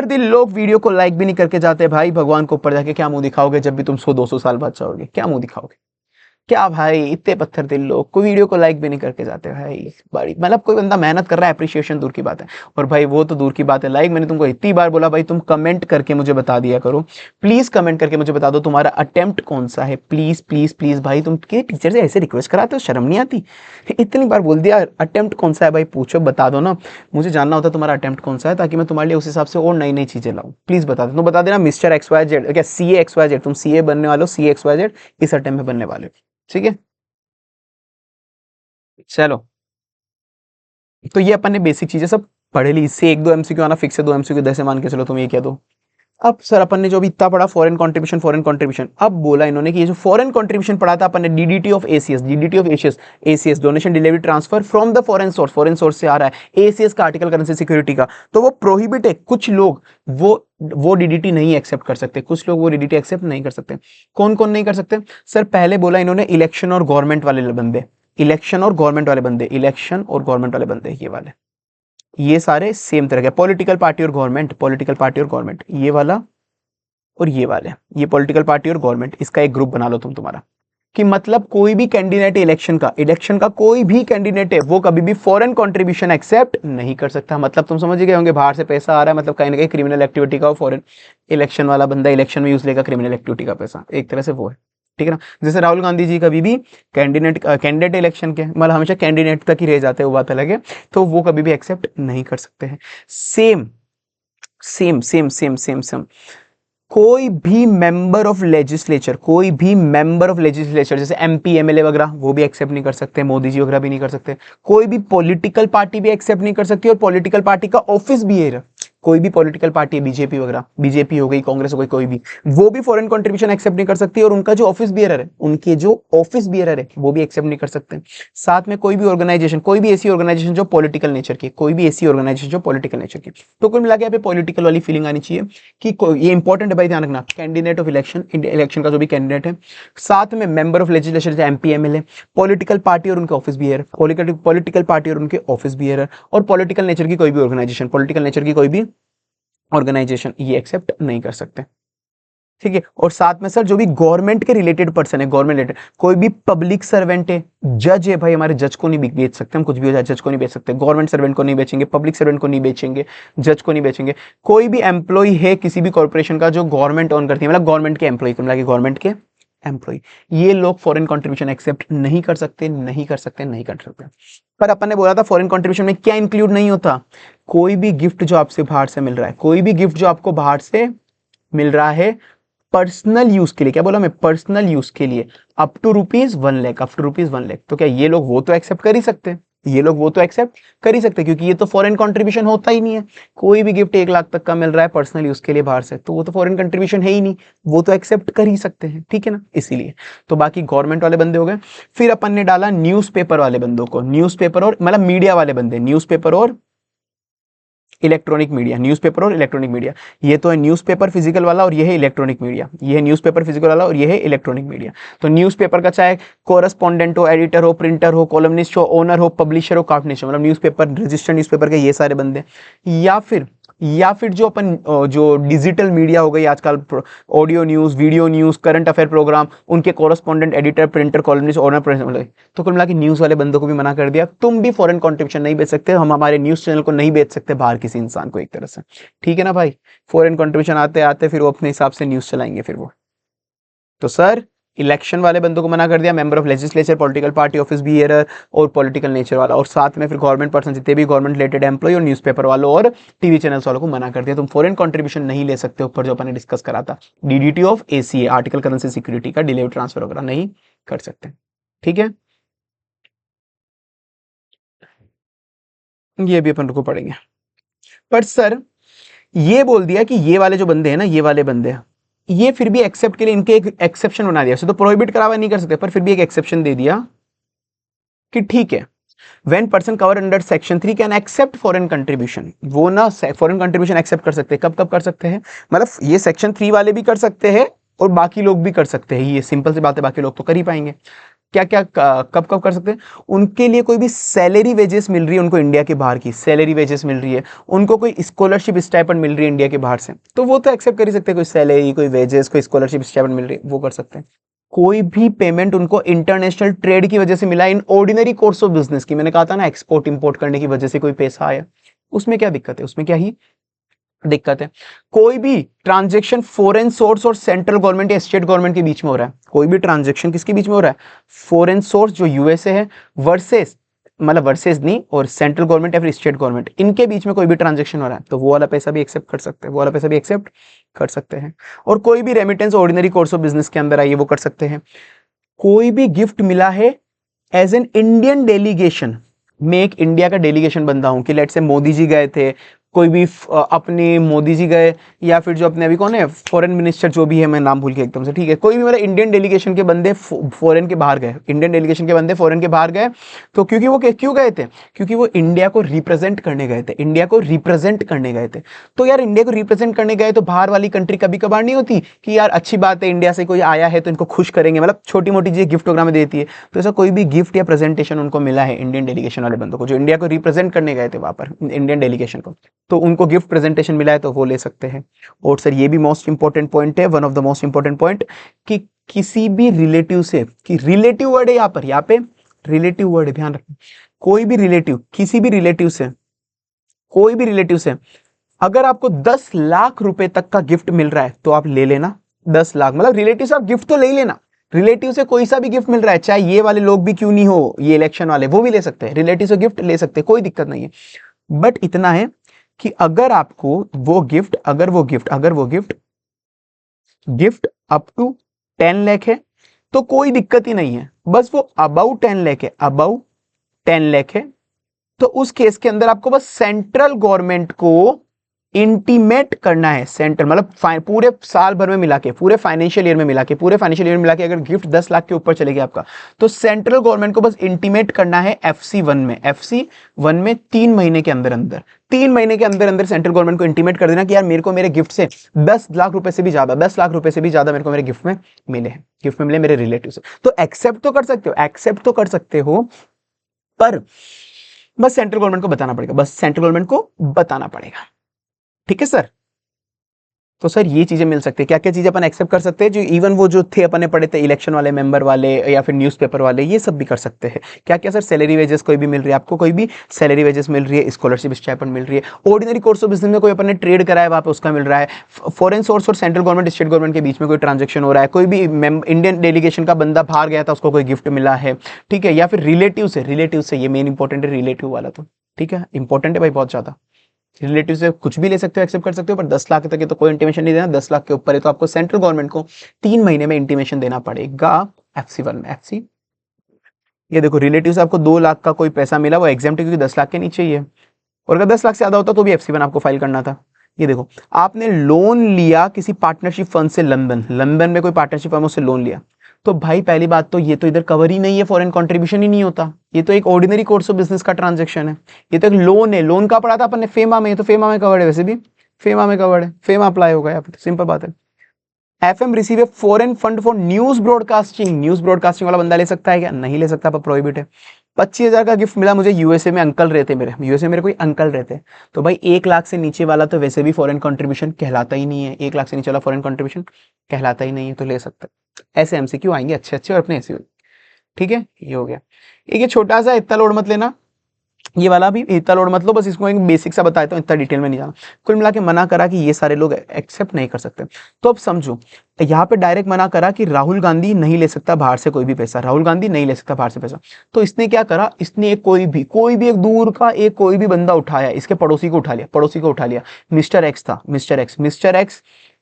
दिल लोग वीडियो को लाइक भी नहीं करके जाते भाई, भगवान को ऊपर जाके क्या मुंह दिखाओगे, जब भी तुम 100-200 साल बाद जाओगे, क्या मुंह दिखाओगे, क्या भाई, इतने पत्थर दिल लोग कोई वीडियो को लाइक भी नहीं करके जाते भाई। बड़ी मतलब कोई बंदा मेहनत कर रहा है, अप्रिशिएशन दूर की बात है। और भाई वो तो दूर की बात है, लाइक मैंने तुमको इतनी बार बोला भाई, तुम कमेंट करके मुझे बता दिया करो। प्लीज कमेंट करके मुझे बता दो तुम्हारा अटेम्प्ट कौन सा है। प्लीज प्लीज प्लीज भाई, तुम के टीचर से ऐसे रिक्वेस्ट कराते हो, शर्म नहीं आती? इतनी बार बोल दिया, अटेम्प्ट कौन सा है भाई, पूछो बता दो ना। मुझे जानना होता है तुम्हारा अटेम्प्ट कौन सा है, ताकि मैं तुम्हारे लिए उस हिसाब से और नई नई चीजें लाऊं। प्लीज बता दो, तुम बता देना मिस्टर एक्स वाई जेड, क्या सी एक्स वाई जेड, तुम सी बनने वाले हो, सी एक्स वाई जेड इस अटेम्प्ट में बनने वाले हो, ठीक है। चलो, तो ये अपन ने बेसिक चीजें सब पढ़ ली। इससे एक दो एमसीक्यू आना फिक्स है, दो एमसीक्यू जैसे मान के चलो तुम ये कह दो। अब सर अपन ने जो भी इतना पढ़ा फॉरेन कंट्रीब्यूशन, अब बोला इन्होंने कि ये जो फॉरेन कंट्रीब्यूशन पढ़ा था अपन ने, DDT of ACS, DDT of ACS, ACS donation delivery transfer from the foreign source से आ रहा है, एसीएस का आर्टिकल करेंसी सिक्योरिटी का, तो वो प्रोहिबिट है। कुछ लोग वो डीडीटी नहीं एक्सेप्ट कर सकते, कुछ लोग वो डीडीटी एक्सेप्ट नहीं कर सकते। कौन कौन नहीं कर सकते सर? पहले बोला इन्होंने इलेक्शन और गवर्नमेंट वाले बंदे, इलेक्शन और गवर्नमेंट वाले बंदे, इलेक्शन और गवर्नमेंट वाले बंदे, ये वाले, ये सारे सेम तरह के, पॉलिटिकल पार्टी और गवर्नमेंट, पॉलिटिकल पार्टी और गवर्नमेंट, ये वाला और ये वाले, ये पॉलिटिकल पार्टी और गवर्नमेंट, इसका एक ग्रुप बना लो तुम तुम्हारा। कि मतलब कोई भी कैंडिडेट इलेक्शन का कोई भी कैंडिडेट है, वो कभी भी फॉरेन कंट्रीब्यूशन एक्सेप्ट नहीं कर सकता। मतलब तुम समझ गए होंगे, बाहर से पैसा आ रहा है, मतलब कहीं ना कहीं क्रिमिनल एक्टिविटी का, फॉरेन इलेक्शन वाला बंदा इलेक्शन में यूज लेगा क्रिमिनल एक्टिविटी का पैसा, एक तरह से वो है, ठीक है ना। जैसे राहुल गांधी जी कभी भी कैंडिडेट इलेक्शन के, मतलब हमेशा कैंडिडेट तक ही रह जाते हैं, वो बात अलग है, तो वो कभी भी एक्सेप्ट नहीं कर सकते हैं। Same same same same same same कोई भी मेंबर ऑफ लेजिस्लेचर, कोई भी मेंबर ऑफ लेजिस्लेचर जैसे एमपी एमएलए वगैरह, वो भी एक्सेप्ट नहीं कर सकते, मोदी जी वगैरह भी नहीं कर सकते। कोई भी पॉलिटिकल पार्टी भी एक्सेप्ट नहीं कर सकती, और पॉलिटिकल पार्टी का ऑफिस भी है, कोई भी पॉलिटिकल पार्टी है, बीजेपी वगैरह, बीजेपी हो गई, कांग्रेस हो गई, कोई भी, वो भी फॉरेन कंट्रीब्यूशन एक्सेप्ट नहीं कर सकती, और उनका जो ऑफिस बियरर है, उनके जो ऑफिस बियरर है वो भी एक्सेप्ट नहीं कर सकते। साथ में कोई भी ऑर्गेनाइजेशन, कोई भी ऐसी ऑर्गेनाइजेशन जो पॉलिटिकल नेचर की, कोई भी ऐसी ऑर्गेनाइजेशन जो पॉलिटिकल नेचर की। तो कुल मिला के यहाँ पे पॉलिटिकल वाली फीलिंग आनी चाहिए कि ये इंपॉर्टेंट है भाई, ध्यान रखना, कैंडिडेट ऑफ इलेक्शन का जो भी कैंडिडेट है, साथ में मेंबर ऑफ लेजिस्लेचर जैसे एमपी एमएलए, पॉलिटिकल पार्टी और उनके ऑफिस बियरर, पॉलिटिकल पार्टी और उनके ऑफिस बियरर, और पॉलिटिकल नेचर की कोई भी ऑर्गेनाइजेशन, पॉलिटिकल नेचर की कोई भी ऑर्गेनाइजेशन, ये एक्सेप्ट नहीं कर सकते, ठीक है। और साथ में सर जो भी गवर्नमेंट के रिलेटेड पर्सन है, गवर्नमेंट रिलेटेड कोई भी पब्लिक सर्वेंट है, जज है भाई, हमारे जज को नहीं बेच सकते हम, कुछ भी हो जाए जज को नहीं बेच सकते, गवर्नमेंट सर्वेंट को नहीं बेचेंगे, पब्लिक सर्वेंट को नहीं बेचेंगे, जज को नहीं बेचेंगे। कोई भी एम्प्लॉय है किसी भी कॉर्पोरेशन का जो गवर्नमेंट ओन करती है, मतलब गवर्नमेंट के एम्प्लॉय, गवर्नमेंट के एम्प्लॉय, ये लोग फॉरेन कंट्रीब्यूशन एक्सेप्ट नहीं कर सकते, नहीं कर सकते, नहीं कर सकते। पर अपन ने बोला था फॉरेन कंट्रीब्यूशन में क्या इंक्लूड नहीं होता? कोई भी गिफ्ट जो आपसे बाहर से मिल रहा है, कोई भी गिफ्ट जो आपको बाहर से मिल रहा है पर्सनल यूज के लिए, क्या बोला मैं, पर्सनल यूज के लिए, अप टू ₹1,00,000, अप टू ₹1,00,000, तो क्या ये लोग वो तो एक्सेप्ट कर ही सकते हैं, ये लोग वो तो एक्सेप्ट कर ही सकते हैं, क्योंकि ये तो फॉरेन कंट्रीब्यूशन होता ही नहीं है। कोई भी गिफ्ट 1 लाख तक का मिल रहा है पर्सनल यूज के लिए बाहर से, तो वो तो फॉरेन कंट्रीब्यूशन है ही नहीं, वो तो एक्सेप्ट कर ही सकते हैं, ठीक है ना, इसीलिए। तो बाकी गवर्नमेंट वाले बंदे हो गए। फिर अपन ने डाला न्यूज़पेपर वाले बंदों को, न्यूज़पेपर और मतलब मीडिया वाले बंदे, न्यूज़पेपर और इलेक्ट्रॉनिक मीडिया, न्यूज़पेपर और इलेक्ट्रॉनिक मीडिया, ये तो है न्यूज़पेपर फिजिकल वाला और ये है इलेक्ट्रॉनिक मीडिया, ये है न्यूज़पेपर फिजिकल वाला और ये है इलेक्ट्रॉनिक मीडिया। तो न्यूज़पेपर का चाहे कोरस्पॉन्डेंट हो, एडिटर हो, प्रिंटर हो, कॉलमनिस्ट हो, ओनर हो, पब्लिशर हो, कार्टूनिस्ट हो, मतलब न्यूज़पेपर, रजिस्टर्ड न्यूज़पेपर के ये सारे बंदे, या फिर जो अपन जो डिजिटल मीडिया हो गई आजकल, audio news, video news, current affair programme, उनके correspondent, editor, printer, columnist, owner, तो कुल मिला के न्यूज़ वाले बंदों को भी मना कर दिया, तुम भी फॉरेन कंट्रीब्यूशन नहीं बेच सकते, हम हमारे न्यूज़ चैनल को नहीं बेच सकते बाहर किसी इंसान को, एक तरह से, ठीक है ना भाई। फॉरेन कंट्रीब्यूशन आते आते फिर वो अपने हिसाब से न्यूज़ चलाएंगे फिर वो। तो सर इलेक्शन वाले बंदों को मना कर दिया, member of legislature, political party, office bearer और पॉलिटिकल नेचर वाला, और साथ में फिर गवर्नमेंट पर्सन, जितने भी गवर्नमेंट रिलेटेड एम्प्लॉय और न्यूज़पेपर वालों और टीवी चैनल्स वालों को मना कर दिया, तुम फॉरेन कंट्रीब्यूशन नहीं ले सकते, ऊपर जो अपन ने डिस्कस करा था, DDT of ACA, article currency security का डिलीवरी ट्रांसफर वगैरह नहीं कर सकते, ठीक है। ये भी अपन को पढ़ेंगे। पर सर ये बोल दिया कि ये वाले जो बंदे हैं ना, ये वाले बंदे, ये फिर भी एक्सेप्ट के लिए इनके एक एक्सेप्शन बना दिया, तो प्रोहिबिट करा हुआ नहीं कर सकते, पर फिर भी एक एक्सेप्शन दे दिया कि ठीक है, when person cover under section 3 can accept foreign contribution, वो ना फॉरेन कंट्रीब्यूशन एक्सेप्ट कर सकते हैं। कब कब कर सकते हैं, मतलब ये सेक्शन 3 वाले भी कर सकते हैं और बाकी लोग भी कर सकते हैं, ये सिंपल सी बात है, बाकी लोग तो कर ही पाएंगे। क्या क्या कब कब कर सकते हैं? उनके लिए कोई भी सैलरी वेजेस मिल रही है, उनको इंडिया के बाहर की सैलरी वेजेस मिल रही है, उनको कोई स्कॉलरशिप स्टाइपेंड मिल रही है इंडिया के बाहर से, तो वो तो एक्सेप्ट कर ही सकते हैं, कोई सैलरी, कोई वेजेस, कोई स्कॉलरशिप स्टाइपेंड मिल रही है, वो कर सकते हैं। कोई भी पेमेंट उनको इंटरनेशनल ट्रेड की वजह से मिला, in ordinary course of business की, मैंने कहा था ना एक्सपोर्ट इंपोर्ट करने की वजह से कोई पैसा आया, उसमें क्या दिक्कत है, उसमें क्या ही दिक्कत है। कोई भी ट्रांजेक्शन फॉरेन सोर्स और सेंट्रल गवर्नमेंट या स्टेट गवर्नमेंट के बीच में हो रहा है, कोई भी ट्रांजेक्शन किसके बीच में हो रहा है, फॉरेन सोर्स जो यूएसए है वर्सेस, मतलब वर्सेस नहीं, और सेंट्रल गवर्नमेंट या फिर स्टेट गवर्नमेंट, इनके बीच में कोई भी ट्रांजेक्शन हो रहा है तो वो वाला पैसा भी एक्सेप्ट कर सकते हैं, वो वाला पैसा भी एक्सेप्ट कर सकते हैं। और कोई भी remittance ordinary course of business के अंदर आई है वो कर सकते हैं। कोई भी गिफ्ट मिला है एज एन इंडियन डेलीगेशन, मैं एक इंडिया का डेलीगेशन बनता हूं कि लेट से मोदी जी गए थे, कोई भी अपने मोदी जी गए, या फिर जो अपने अभी कौन है फॉरेन मिनिस्टर जो भी है, मैं नाम भूल के एकदम से, ठीक है, कोई भी मतलब इंडियन डेलीगेशन के बंदे फॉरेन के बाहर गए, इंडियन डेलीगेशन के बंदे फॉरेन के बाहर गए, तो क्योंकि वो क्यों गए थे, क्योंकि वो इंडिया को रिप्रेजेंट करने गए थे, इंडिया को रिप्रेजेंट करने गए थे। तो यार इंडिया को रिप्रेजेंट करने गए तो बाहर वाली कंट्री कभी कभार नहीं होती कि यार अच्छी बात है इंडिया से कोई आया है तो इनको खुश करेंगे, मतलब छोटी मोटी चीजें गिफ्ट वगैरह में देती है, तो ऐसा कोई भी गिफ्ट या प्रेजेंटेशन उनको मिला है इंडियन डेलीगेशन वाले बंदों को, जो इंडिया को रिप्रेजेंट करने गए थे वहां पर इंडियन डेलीगेशन को, तो उनको गिफ्ट प्रेजेंटेशन मिला है तो वो ले सकते हैं। और सर ये भी मोस्ट इंपॉर्टेंट पॉइंट है, one of the most important point, कि किसी भी रिलेटिव से, कि रिलेटिव वर्ड है यहाँ पे रिलेटिव वर्ड है, ध्यान रखना, कोई भी रिलेटिव, किसी भी रिलेटिव से, कोई भी रिलेटिव से अगर आपको 10 लाख रुपए तक का गिफ्ट मिल रहा है तो आप ले लेना। 10 लाख मतलब रिलेटिव से आप गिफ्ट तो ले ही लेना, रिलेटिव से कोई सा भी गिफ्ट मिल रहा है, चाहे ये वाले लोग भी क्यों नहीं हो, ये इलेक्शन वाले, वो भी ले सकते हैं, रिलेटिव से गिफ्ट ले सकते हैं, कोई दिक्कत नहीं है। बट इतना है कि अगर आपको वो गिफ्ट, अगर वो गिफ्ट अप टू 10 लाख है तो कोई दिक्कत ही नहीं है, बस वो अबाउ 10 लाख है, अबाउ 10 लाख है, तो उस केस के अंदर आपको बस सेंट्रल गवर्नमेंट को इंटीमेट करना है, सेंट्रल मतलब पूरे साल भर में मिला के, पूरे फाइनेंशियल ईयर में मिला के अगर गिफ्ट 10 लाख के ऊपर चलेगी आपका, तो सेंट्रल गवर्नमेंट को बस इंटीमेट करना है FC1 में, FC1 में 3 महीने के अंदर अंदर, 3 महीने के अंदर अंदर सेंट्रल गवर्नमेंट को इंटीमेट कर देना कि यार मेरे को मेरे गिफ्ट से 10 लाख रुपए से भी ज्यादा, 10 लाख रुपए से भी ज्यादा मेरे को मेरे गिफ्ट में मिले हैं, गिफ्ट में मिले मेरे रिलेटिव से, तो एक्सेप्ट तो कर सकते हो, एक्सेप्ट तो कर सकते हो, पर बस सेंट्रल गवर्नमेंट को बताना पड़ेगा, बस सेंट्रल गवर्नमेंट को बताना पड़ेगा, ठीक है सर। तो सर ये चीजें मिल सकती है, क्या क्या चीजें अपन एक्सेप्ट कर सकते हैं, जो इवन वो जो थे अपने पढ़े थे इलेक्शन वाले मेंबर वाले या फिर न्यूज़पेपर वाले, ये सब भी कर सकते हैं। क्या क्या सर, सैलरी वेजेस कोई भी मिल रही है आपको, कोई भी सैलरी वेजेस मिल रही है, स्कॉलरशिप स्टाइपेंड मिल रही है, ऑर्डिनरी कोर्स ऑफ बिजनेस में कोई अपन ने ट्रेड करा है वहां पे उसका मिल रहा है, फॉरेन सोर्स और सेंट्रल गवर्नमेंट स्टेट गवर्नमेंट के बीच में कोई ट्रांजेक्शन हो रहा है, कोई भी इंडियन डेलीगेशन का बंदा बाहर गया था उसको कोई गिफ्ट मिला है, ठीक है, या फिर रिलेटिव से ये मेन इंपॉर्टेंट है, रिलेटिव वाला तो ठीक है, इंपॉर्टेंट है भाई बहुत ज्यादा। रिलेटिव से कुछ भी ले सकते हो, एक्सेप्ट कर सकते हो, पर 10 लाख तक है तो कोई इंटीमेशन नहीं देना, 10 लाख के ऊपर है तो आपको सेंट्रल गवर्नमेंट को 3 महीने में इंटीमेशन देना पड़ेगा FC1 में। FC ये देखो, रिलेटिव से आपको 2 लाख का कोई पैसा मिला, वो एग्जाम्प्ट है क्योंकि 10 लाख के नीचे ही है, और अगर 10 लाख से ज्यादा होता तो भी FC1 आपको फाइल करना था। ये देखो, आपने लोन लिया किसी पार्टनरशिप फर्म से, लंदन में कोई पार्टनरशिप फर्म से लोन लिया, तो भाई पहली बात तो ये तो इधर कवर ही नहीं है, फॉरेन कंट्रीब्यूशन ही नहीं होता, ये तो एक ऑर्डिनरी कोर्स ऑफ बिजनेस का ट्रांजैक्शन है, ये तो एक लोन है, लोन का पढ़ा था अपन ने फेमा में, तो फेमा में कवर्ड है, वैसे भी फेमा में कवर्ड है, फेमा अप्लाई होगा यहाँ पे, सिंपल बात है। FM receive a foreign fund for news broadcasting, news broadcasting वाला बंदा ले सकता है क्या, नहीं ले सकता, पर प्रोहिबिट है। 25,000 का गिफ्ट मिला मुझे, यूएसए में अंकल रहते मेरे, यूएसए मेरे कोई अंकल रहते, तो भाई 1 लाख से नीचे वाला तो वैसे भी फॉरेन कंट्रीब्यूशन कहलाता ही नहीं है, 1 लाख से नीचे वाला फॉरेन कंट्रीब्यूशन कहलाता ही नहीं है, तो ले सकते। ऐसे MCQ आएंगे अच्छे अच्छे और अपने ऐसे, ठीक है, ये हो गया। एक ये छोटा सा, इतना लोड मत लेना, ये वाला भी इतना लोड मत लो, बस इसको एक बेसिक सा बताता हूँ, इतना डिटेल में नहीं जाना। कुल मिला के मना करा कि ये सारे लोग एक्सेप्ट नहीं कर सकते, तो अब समझो यहाँ पे डायरेक्ट मना करा कि राहुल गांधी नहीं ले सकता बाहर से कोई भी पैसा, राहुल गांधी नहीं ले सकता बाहर से पैसा, तो इसने क्या करा, इसने कोई भी एक दूर का एक कोई भी बंदा उठाया, इसके पड़ोसी को उठा लिया, मिस्टर एक्स था, मिस्टर एक्स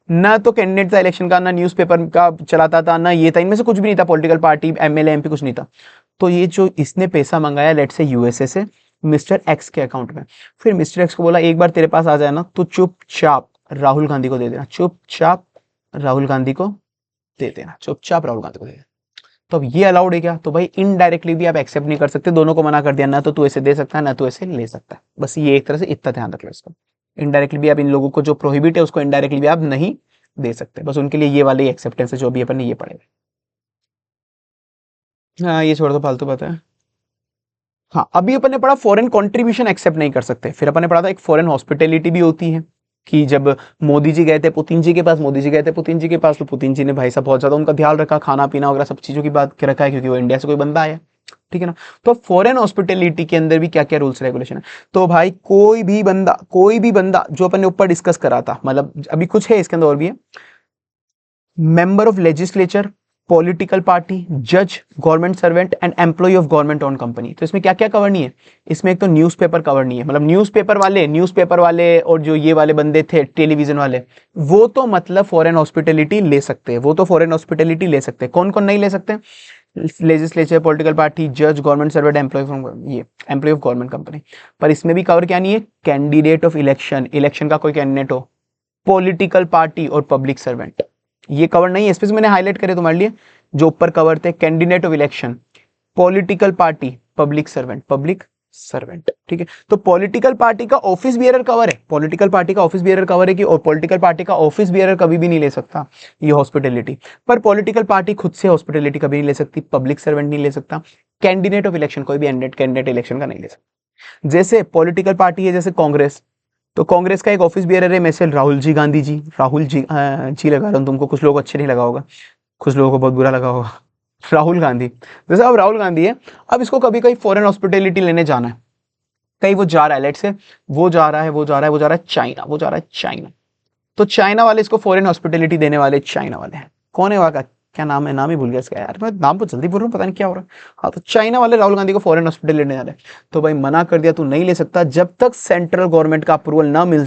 ना तो कैंडिडेट था इलेक्शन का, ना न्यूज़पेपर का चलाता था, ना ये था, इनमें से कुछ भी नहीं था, पॉलिटिकल पार्टी MLA MP कुछ नहीं था, तो ये जो इसने पैसा मंगाया लेट से यूएसए से मिस्टर एक्स के अकाउंट में, फिर मिस्टर एक्स को बोला एक बार तेरे पास आ जाए ना तो चुपचाप राहुल गांधी को दे देना, चुपचाप राहुल गांधी को दे देना, चुपचाप राहुल गांधी को दे देना। तो अब ये अलाउड है क्या, तो भाई इनडायरेक्टली भी आप एक्सेप्ट नहीं कर सकते, दोनों को मना कर दिया, ना तो तू ऐसे दे सकता है ना तो ऐसे ले सकता है, बस ये एक तरह से इतना ध्यान रख लो इसका, इनडायरेक्टली भी आप इन लोगों को जो प्रोहिबिट है उसको इनडायरेक्टली भी आप नहीं दे सकते, बस उनके लिए ये वाले एक्सेप्टेंस है जो भी अपन ने ये पढ़े। हाँ ये छोड़ दो, फालतू बात है। हाँ अभी अपन ने पढ़ा फॉरेन कंट्रीब्यूशन एक्सेप्ट नहीं कर सकते, फिर अपन ने पढ़ा था एक फॉरेन हॉस्पिटैलिटी भी होती है, कि जब मोदी जी गए थे पुतिन जी के पास, मोदी जी गए थे पुतिन जी के पास, तो पुतिन जी ने भाई साहब बहुत ज्यादा उनका ध्यान रखा, खाना पीना वगैरह सब चीजों की बात के रखा है, क्योंकि वो इंडिया से कोई बंदा आया, ठीक है ना। तो फॉरेन हॉस्पिटैलिटी के अंदर भी क्या क्या रूल्स रेगुलेशन है। तो भाई कोई भी बंदा जो अपन ने ऊपर डिस्कस करा था, मतलब अभी कुछ है इसके अंदर और भी है, member of legislature, political party, जज, government servant and employ of government own company. तो इसमें क्या क्या कवर नहीं है, इसमें एक तो न्यूज़पेपर कवर नहीं है, मतलब न्यूज़पेपर वाले और जो ये वाले बंदे थे टेलीविजन वाले, वो तो मतलब फॉरेन हॉस्पिटैलिटी ले सकते हैं, वो तो फॉरेन हॉस्पिटैलिटी ले सकते हैं। कौन कौन नहीं ले सकते, लेजिस्लेचर, पॉलिटिकल पार्टी, जज, गवर्नमेंट सर्वेंट, एम्प्लॉय फ्रॉम ये एम्प्लॉय ऑफ गवर्नमेंट कंपनी। पर इसमें भी कवर क्या नहीं है, कैंडिडेट ऑफ इलेक्शन, इलेक्शन का कोई कैंडिडेट हो, पॉलिटिकल पार्टी और पब्लिक सर्वेंट, ये कवर नहीं है। इसमें मैंने हाईलाइट करे तुम्हारे लिए, जो ऊपर कवर थे, candidate of election, political party, public servant, ठीक है। तो पॉलिटिकल पार्टी का ऑफिस बियरर कवर है, पॉलिटिकल पार्टी का ऑफिस बियरर कवर है कि, और पॉलिटिकल पार्टी का ऑफिस बियरर कभी भी नहीं ले सकता ये हॉस्पिटैलिटी। पर पॉलिटिकल पार्टी खुद से हॉस्पिटैलिटी कभी नहीं ले सकती, पब्लिक सर्वेंट नहीं ले सकता, कैंडिडेट ऑफ इलेक्शन कोई भी कैंडिडेट इलेक्शन का नहीं ले सकता। जैसे पॉलिटिकल पार्टी है जैसे कांग्रेस, तो कांग्रेस का एक ऑफिस बियरर है मिसेल राहुल जी गांधी जी, राहुल जी जी लगा रहा हूं तुमको, कुछ लोग अच्छे नहीं लगा होगा, कुछ लोगों को बहुत बुरा लगा होगा। राहुल गांधी, जैसे अब राहुल गांधी है, अब इसको कभी कहीं फॉरेन हॉस्पिटैलिटी लेने जाना है, कहीं वो जा रहा है, लेट से वो जा रहा है चाइना, तो चाइना वाले इसको फॉरेन हॉस्पिटैलिटी देने वाले चाइना वाले हैं। कौन है वहां का, क्या नाम है, नाम ही भूल गया इसका यार, मैं नाम तो जल्दी बोल रहा हूँ, पता नहीं क्या हो रहा है। हाँ, तो चाइना वाले राहुल गांधी को फॉरेन हॉस्पिटल लेने जा रहे हैं। तो भाई मना कर दिया, तू नहीं ले सकता जब तक सेंट्रल गवर्नमेंट का अप्रूवल ना मिल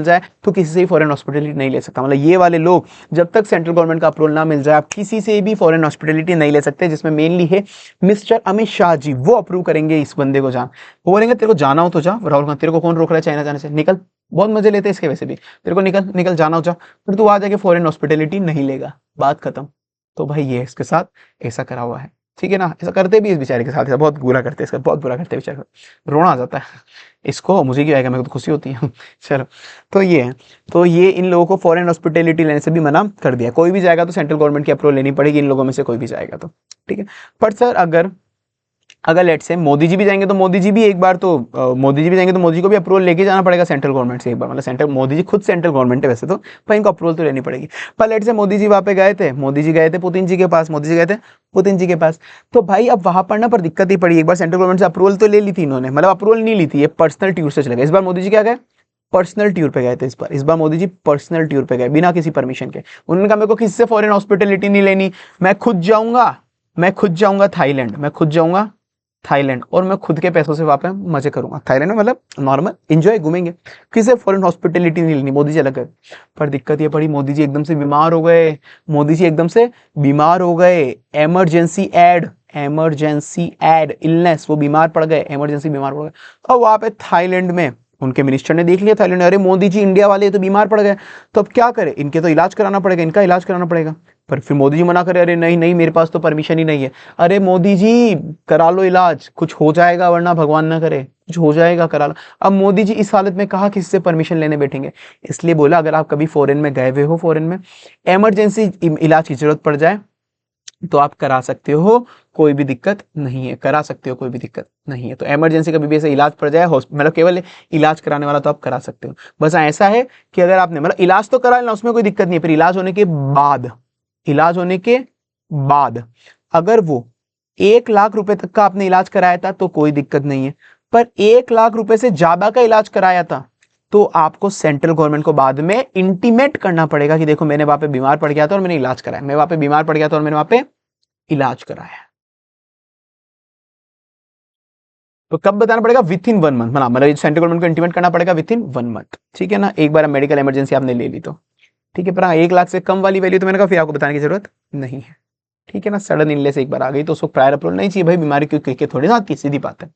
जाए, तो किसी से भी फॉरेन हॉस्पिटलिटी नहीं ले सकता। मतलब ये वाले लोग, जब तक सेंट्रल गवर्नमेंट का अप्रूवल ना मिल जाए, आप किसी से भी फॉरेन हॉस्पिटलिटी नहीं ले सकते, जिसमें मेनली है मिस्टर अमित शाह जी, वो अप्रूव करेंगे इस बंदे को। जहाँ वो बोलेंगे तेरे को जाना हो तो जा, राहुल गांधी तेरे को कौन रोक रहा है चाइना जाने से, निकल, बहुत मजे लेते हैं इसके, वैसे भी तेरे को निकल निकल जाना हो जा, फिर तू आ जाके फॉरेन हॉस्पिटैलिटी नहीं लेगा, बात खत्म। तो भाई ये इसके साथ ऐसा करा हुआ है, ठीक है ना। ऐसा करते भी इस बेचारे के साथ, ऐसा बहुत बुरा करते हैं, इसका बहुत बुरा करते हैं बेचारे को, रोना आ जाता है इसको, मुझे क्या आएगा, मेरे को तो खुशी होती है। चलो, तो ये है, तो ये इन लोगों को फॉरेन हॉस्पिटैलिटी लेने से भी मना कर दिया। कोई भी जाएगा तो सेंट्रल गवर्नमेंट की अप्रूवल लेनी पड़ेगी, इन लोगों में से कोई भी जाएगा तो, ठीक है। पर सर अगर लेट से मोदी जी भी जाएंगे तो मोदी जी भी एक बार तो मोदी जी को भी अप्रूवल लेके जाना पड़ेगा सेंट्रल गवर्नमेंट से एक बार, मतलब सेंट्रल, मोदी जी खुद सेंट्रल गवर्नमेंट है वैसे तो, पर इनको अप्रूवल तो लेनी पड़ेगी। पर लेट से मोदी जी वहां पे गए थे, पुतिन जी के पास, तो भाई अब वहां पर ना पर दिक्कत ही पड़ी, एक बार सेंट्रल गवर्नमेंट से अप्रूवल तो ले ली थी इन्होंने, मतलब अप्रूवल नहीं ली थी, ये पर्सनल टूर से चले गए। इस बार मोदी जी क्या गए, पर्सनल टूर पे गए थे। इस बार मोदी जी पर्सनल टूर पे गए बिना किसी परमिशन के। उन्होंने कहा मेरे को किसी से फॉरेन हॉस्पिटैलिटी नहीं लेनी, मैं खुद जाऊंगा थाईलैंड और मैं खुद के पैसों से वहां पे मजे करूंगा। थाईलैंड में मतलब नॉर्मल एंजॉय घूमेंगे, किसी फॉरेन हॉस्पिटैलिटी नहीं लेनी, मोदी जी अलग गए। पर दिक्कत ये पड़ी, मोदी जी एकदम से बीमार हो गए, इमरजेंसी एड इलनेस, वो बीमार पड़ गए, अब वहां पे थाईलैंड में उनके मिनिस्टर ने देख लिया, थाईलैंड, अरे मोदी जी इंडिया वाले तो बीमार पड़ गए, तो अब क्या करें, इनके तो इलाज कराना पड़ेगा, इनका इलाज कराना पड़ेगा। पर फिर मोदी जी मना करे, अरे नहीं नहीं मेरे पास तो परमिशन ही नहीं है। अरे मोदी जी करा लो इलाज, कुछ हो जाएगा, वरना भगवान ना करे कुछ हो जाएगा, करा लो। अब मोदी जी इस हालत में कहा किससे परमिशन लेने बैठेंगे, इसलिए बोला अगर आप कभी फॉरेन में गए हुए हो, फॉरेन में इमरजेंसी इलाज की जरूरत पड़ जाए तो आप करा सकते हो, कोई भी दिक्कत नहीं है, करा सकते हो, कोई भी दिक्कत नहीं है। तो इमरजेंसी कभी भी ऐसे इलाज पड़ जाए, मतलब केवल इलाज कराने वाला तो आप करा सकते हो। बस ऐसा है कि अगर आपने मतलब इलाज तो करा लेना, उसमें कोई दिक्कत नहीं है, फिर इलाज होने के बाद अगर वो 1 लाख रुपए तक का आपने इलाज कराया था तो कोई दिक्कत नहीं है। पर 1 लाख रुपए से ज्यादा का इलाज कराया था तो आपको सेंट्रल गवर्नमेंट को बाद में इंटीमेट करना पड़ेगा कि देखो मैंने वहां पे बीमार पड़ गया था और मैंने इलाज कराया, मैं वहां पे बीमार पड़ गया था और मैंने वहां पे इलाज कराया। तो कब बताना पड़ेगा, विथ इन 1 मंथ, मतलब सेंट्रल गवर्नमेंट को इंटीमेट करना पड़ेगा विथ इन 1 मंथ, ठीक है ना। एक बार मेडिकल इमरजेंसी आपने ले ली तो ठीक है, पर हाँ 1 लाख से कम वाली वैल्यू तो मैंने कहा फिर आपको बताने की जरूरत नहीं है, ठीक है ना। सडन इलनेस एक बार आ गई तो उसको प्रायर अप्रूवल नहीं चाहिए भाई, बीमारी क्योंकि थोड़ी ना आती, सीधी बात है।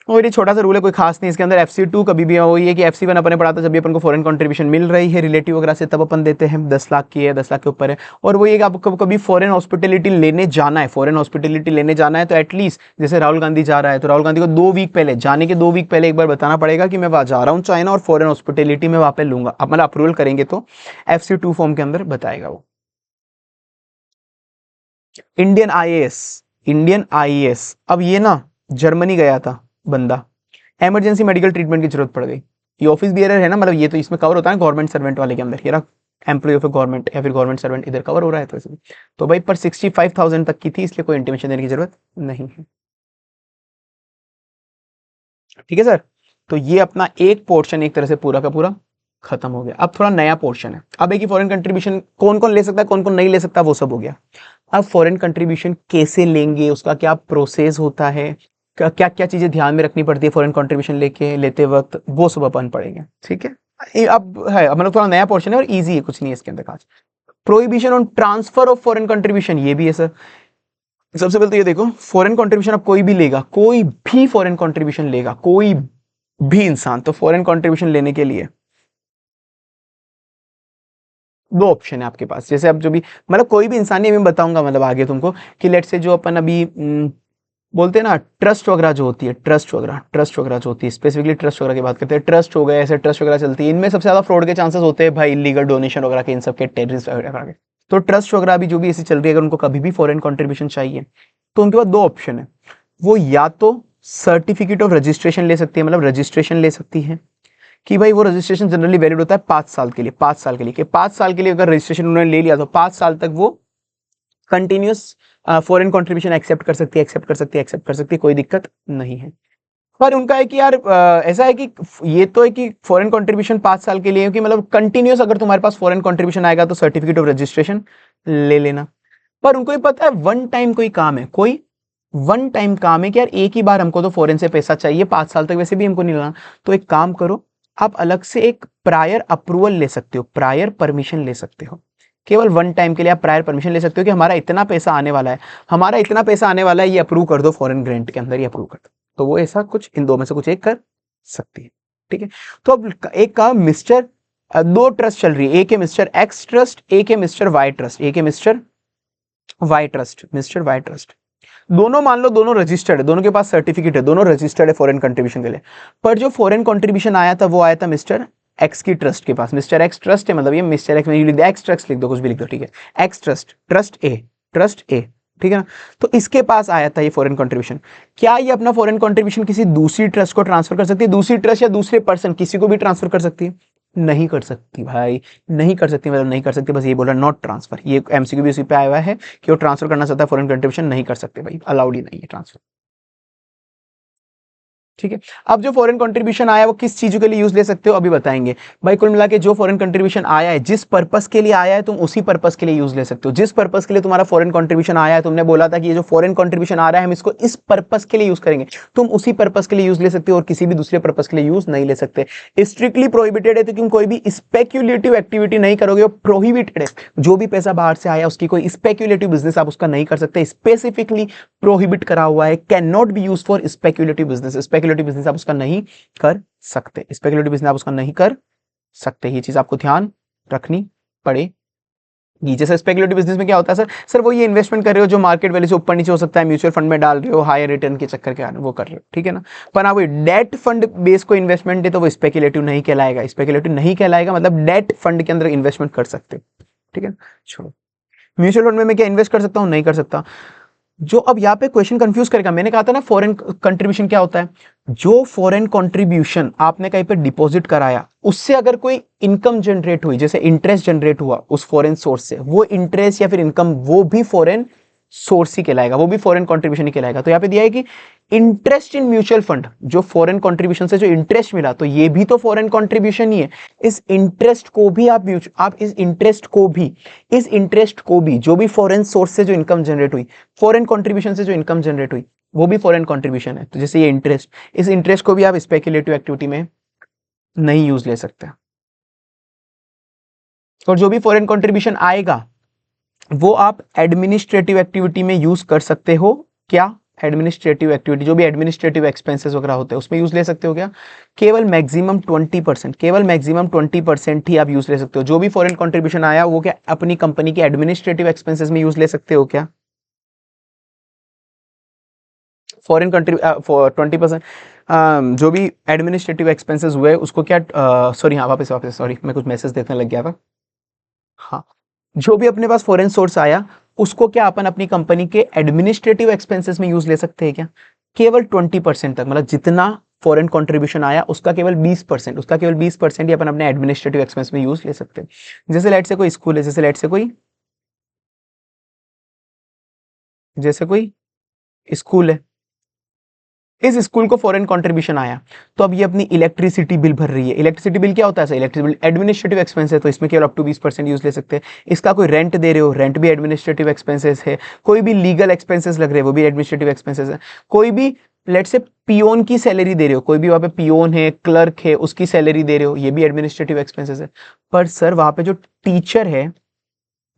और ये छोटा सा रूल है, कोई खास नहीं इसके अंदर। FC2 कभी भी वही है कि FC1 अपने पढ़ाता जब भी अपन को फॉरेन कंट्रीब्यूशन मिल रही है रिलेटिव वगैरह से, तब अपन देते हैं 10 लाख की है, 10 लाख के ऊपर है। और वो ये कि आपको कभी फॉरेन हॉस्पिटैलिटी लेने जाना है, तो एटलीस्ट जैसे राहुल गांधी जा रहा है तो राहुल गांधी को 2 वीक पहले, जाने के 2 वीक पहले एक बार बताना पड़ेगा कि मैं वहां जा रहा हूँ चाइना और फॉरेन हॉस्पिटैलिटी में वहां पे लूंगा, मतलब अप्रूवल करेंगे तो FC2 फॉर्म के अंदर बताएगा वो। इंडियन आईएएस, अब ये ना जर्मनी गया था बंदा, इमरजेंसी मेडिकल ट्रीटमेंट की जरूरत पड़ गई, ये ऑफिस बियरर है ना, मतलब ये तो इसमें कवर होता है गवर्नमेंट सर्वेंट वाले के अंदर, ये एम्प्लॉय ऑफ गवर्नमेंट या फिर गवर्नमेंट सर्वेंट इधर कवर हो रहा है तो इसमें। तो भाई पर 65,000 तक की थी, इसलिए कोई इंटीमेशन देने की जरूरत नहीं है। ठीक है सर, तो ये अपना एक पोर्शन एक तरह से पूरा का पूरा खत्म हो गया। अब थोड़ा नया पोर्शन है। अब एक ही फॉरेन कंट्रीब्यूशन कौन कौन ले सकता है, कौन कौन नहीं ले सकता, वो सब हो गया। अब फॉरेन कंट्रीब्यूशन कैसे लेंगे, उसका क्या प्रोसेस होता है, क्या क्या चीजें ध्यान में रखनी पड़ती है फॉरेन कंट्रीब्यूशन लेते वक्त, वो सब अपन पढ़ेंगे। ठीक है, अब है मतलब थोड़ा नया पोर्शन है और इजी है, कुछ नहीं है इसके अंदर खास। Prohibition on transfer of foreign contribution, ये भी है सर। सबसे पहले तो ये देखो, फॉरेन कंट्रीब्यूशन अब कोई भी लेगा, कोई भी फॉरेन कंट्रीब्यूशन लेगा, कोई भी इंसान, तो फॉरेन कंट्रीब्यूशन लेने के लिए दो ऑप्शन है आपके पास। जैसे अब जो भी मतलब कोई भी इंसान, मैं बताऊंगा मतलब आगे तुमको कि लेट से जो अपन अभी बोलते हैं ना ट्रस्ट वगैरह जो होती है, ट्रस्ट वगैरह जो होती है, स्पेसिफिकली ट्रस्ट वगैरह की बात करते हैं, ट्रस्ट हो गए ऐसे ट्रस्ट वगैरह चलती है, इनमें सबसे ज्यादा फ्रॉड के चांसेस होते हैं भाई, इलीगल डोनेशन वगैरह के, इन सब के, टेररिस्ट वगैरह के। तो ट्रस्ट वगैरह भी जो भी ऐसी चल रही है, अगर उनको कभी भी फॉरेन कंट्रीब्यूशन चाहिए तो उनके पास दो ऑप्शन है। वो या तो सर्टिफिकेट ऑफ रजिस्ट्रेशन ले सकती है, मतलब रजिस्ट्रेशन ले सकती है कि भाई वो रजिस्ट्रेशन जनरली वैलिड होता है 5 साल के लिए, 5 साल के लिए, कि 5 साल के लिए अगर रजिस्ट्रेशन उन्होंने ले लिया तो 5 साल तक वो कंटिन्यूस फॉरेन कंट्रीब्यूशन एक्सेप्ट कर सकती है, कोई दिक्कत नहीं है। पर उनका है कि यार ऐसा है कि ये तो है कि फॉरेन कंट्रीब्यूशन 5 साल के लिए है कि मतलब कंटिन्यूस अगर तुम्हारे पास फॉरेन कंट्रीब्यूशन आएगा तो सर्टिफिकेट ऑफ रजिस्ट्रेशन ले लेना। पर उनको ही पता है वन टाइम कोई काम है, कोई वन टाइम काम है कि यार एक ही बार हमको तो फॉरेन से पैसा चाहिए, 5 साल तक वैसे भी हमको नहीं लाना, तो एक काम करो, आप अलग से एक प्रायर अप्रूवल ले सकते हो, प्रायर परमिशन ले सकते हो। केवल वन टाइम के लिए आप प्रायर परमिशन ले सकते हो कि हमारा इतना पैसा आने वाला है, ये अप्रूव कर दो, फॉरेन ग्रांट के अंदर ये अप्रूव कर दो। तो वो ऐसा कुछ इन दो में से कुछ एक कर सकती है। ठीक है, तो अब एक का मिस्टर, दो ट्रस्ट चल रही है, एक है मिस्टर एक्स ट्रस्ट, एक है mister Y trust, mister Y trust. दोनों मान लो दोनों रजिस्टर्ड है, दोनों के पास सर्टिफिकेट है, दोनों रजिस्टर्ड है फॉरेन कंट्रीब्यूशन के लिए। पर जो फॉरेन कंट्रीब्यूशन आया था वो आया था मिस्टर एक्स की ट्रस्ट के पास। मिस्टर एक्स ट्रस्ट है, मतलब ये मिस्टर एक्स में लिख दो, एक्स ट्रस्ट लिख दो, कुछ भी लिख दो, ठीक है, एक्स ट्रस्ट, ट्रस्ट ए, ठीक है ना। तो इसके पास आया था ये फॉरेन कंट्रीब्यूशन। क्या ये अपना फॉरेन कंट्रीब्यूशन किसी दूसरी ट्रस्ट को ट्रांसफर कर सकती है, दूसरी ट्रस्ट या दूसरे पर्सन किसी को भी ट्रांसफर कर सकती है? नहीं कर सकती भाई, नहीं कर सकती, मतलब नहीं कर सकती, बस ये बोला नॉट ट्रांसफर। ये एमसीक्यू भी उसी पे आया हुआ है कि वो ट्रांसफर करना चाहता है फॉरेन कंट्रीब्यूशन, नहीं कर सकते भाई, अलाउड ही नहीं है ट्रांसफर। ठीक है, अब जो फॉरेन कंट्रीब्यूशन आया वो किस चीजों के लिए यूज ले सकते हो अभी बताएंगे। भाई कुल मिला के जो फॉरेन कंट्रीब्यूशन आया है, जिस पर्पस के लिए आया है तुम उसी पर्पस के लिए यूज ले सकते हो। जिस पर्पस के लिए तुम्हारा फॉरेन कंट्रीब्यूशन आया है, तुमने बोला था कि ये जो फॉरेन कंट्रीब्यूशन आ रहा है हम इसको इस पर्पस के लिए यूज करेंगे, तुम उसी पर्पस के लिए यूज ले सकते हो और किसी भी दूसरे पर्पस के लिए यूज नहीं ले सकते। स्ट्रिक्टली प्रोहिबिटेड है, तो तुम कोई भी स्पेक्यूलेटिव एक्टिविटी नहीं करोगे, वो प्रोहिबिटेड है। जो भी पैसा बाहर से आया उसकी कोई स्पेक्यूलेटिव बिजनेस आप उसका नहीं कर सकते, स्पेसिफिकली प्रोहिबिट करा हुआ है, can not be use for speculative business. Speculative business आप उसका नहीं कर सकते, स्पेक्यूलेटिव बिजनेस आप उसका नहीं कर सकते, ये चीज आपको ध्यान रखनी पड़ेगी। जैसे स्पेक्यूलेटिव बिजनेस में क्या होता है सर, वो ये इन्वेस्टमेंट कर रहे हो जो मार्केट वैल्यू से ऊपर नीचे हो सकता है, म्यूचुअल फंड में डाल रहे हो, हायर रिटर्न के चक्कर के वो कर रहे हो, ठीक है ना। पर आप डेट फंड बेस को इन्वेस्टमेंट है तो वो स्पेक्यूलेटिव नहीं कहलाएगा, मतलब डेट फंड के अंदर इन्वेस्टमेंट कर सकते हो, ठीक है। छोड़ो, म्यूचुअल फंड में मैं क्या इन्वेस्ट कर सकता हूं? नहीं कर सकता। जो अब यहाँ पे क्वेश्चन कंफ्यूज करेगा, मैंने कहा था ना फॉरेन कंट्रीब्यूशन क्या होता है, जो फॉरेन कंट्रीब्यूशन आपने कहीं पे डिपॉजिट कराया उससे अगर कोई इनकम जनरेट हुई, जैसे इंटरेस्ट जनरेट हुआ उस फॉरेन सोर्स से, वो इंटरेस्ट या फिर इनकम वो भी फॉरेन सोर्स ही कहलाएगा, वो भी फॉरेन कंट्रीब्यूशन ही कहलाएगा। तो यहाँ पे दिया है कि इंटरेस्ट इन म्यूचुअल फंड, जो फॉरेन कंट्रीब्यूशन से जो इंटरेस्ट मिला तो ये भी तो फॉरेन कंट्रीब्यूशन ही है। इस इंटरेस्ट को भी आप इस इंटरेस्ट को भी जो भी फॉरेन सोर्स से जो इनकम जनरेट हुई, फॉरेन कंट्रीब्यूशन से जो इनकम जनरेट हुई, वो भी फॉरेन कंट्रीब्यूशन है। तो जैसे ये इंटरेस्ट, इस इंटरेस्ट को भी आप स्पेक्यूलेटिव एक्टिविटी में नहीं यूज ले सकते। और जो भी फॉरेन कंट्रीब्यूशन आएगा वो आप एडमिनिस्ट्रेटिव एक्टिविटी में यूज कर सकते हो। क्या? एडमिनिस्ट्रेटिव एक्टिविटी, जो भी एडमिनिस्ट्रेटिव एक्सपेंसेस वगैरह होते हैं उसमें यूज ले सकते हो। क्या? केवल मैक्सिमम 20% ही आप यूज ले सकते हो। जो भी फॉरेन कंट्रीब्यूशन आया वो क्या अपनी कंपनी के एडमिनिस्ट्रेटिव एक्सपेंसेस में यूज ले सकते हो। क्या फॉरेन कंट्री 20% जो भी एडमिनिस्ट्रेटिव एक्सपेंसेस हुए उसको क्या, सॉरी हाँ वापस सॉरी मैं कुछ मैसेज देखने लग गया था। हाँ, जो भी अपने पास फॉरेन सोर्स आया उसको क्या अपन अपनी कंपनी के एडमिनिस्ट्रेटिव एक्सपेंसेस में यूज ले सकते हैं। क्या केवल 20% तक, मतलब जितना फॉरेन कंट्रीब्यूशन आया उसका केवल 20%, उसका केवल 20% ही अपन अपने एडमिनिस्ट्रेटिव एक्सपेंस में यूज ले सकते हैं। जैसे लेट से कोई स्कूल है, जैसे कोई स्कूल है, इस स्कूल को फॉरेन कंट्रीब्यूशन आया, तो अब ये अपनी इलेक्ट्रिसिटी बिल भर रही है। इलेक्ट्रिसिटी बिल क्या होता है? इलेक्ट्रिसिटी बिल एडमिनिस्ट्रेटिव एक्सपेंस है, तो इसमें केवल अप टू 20% यूज ले सकते हैं। इसका कोई रेंट दे रहे हो, रेंट भी एडमिनिस्ट्रेटिव एक्सपेंसेस है। कोई भी लीगल एक्सपेंसेस लग रहे हैं, वो भी एडमिनिस्ट्रेटिव एक्सपेंसेस है। कोई भी लेट से पियोन की सैलरी दे रहे हो, कोई भी वहां पे पियोन है, क्लर्क है, उसकी सैलरी दे रहे हो, ये भी एडमिनिस्ट्रेटिव एक्सपेंसेस है। पर सर वहां पे जो टीचर है,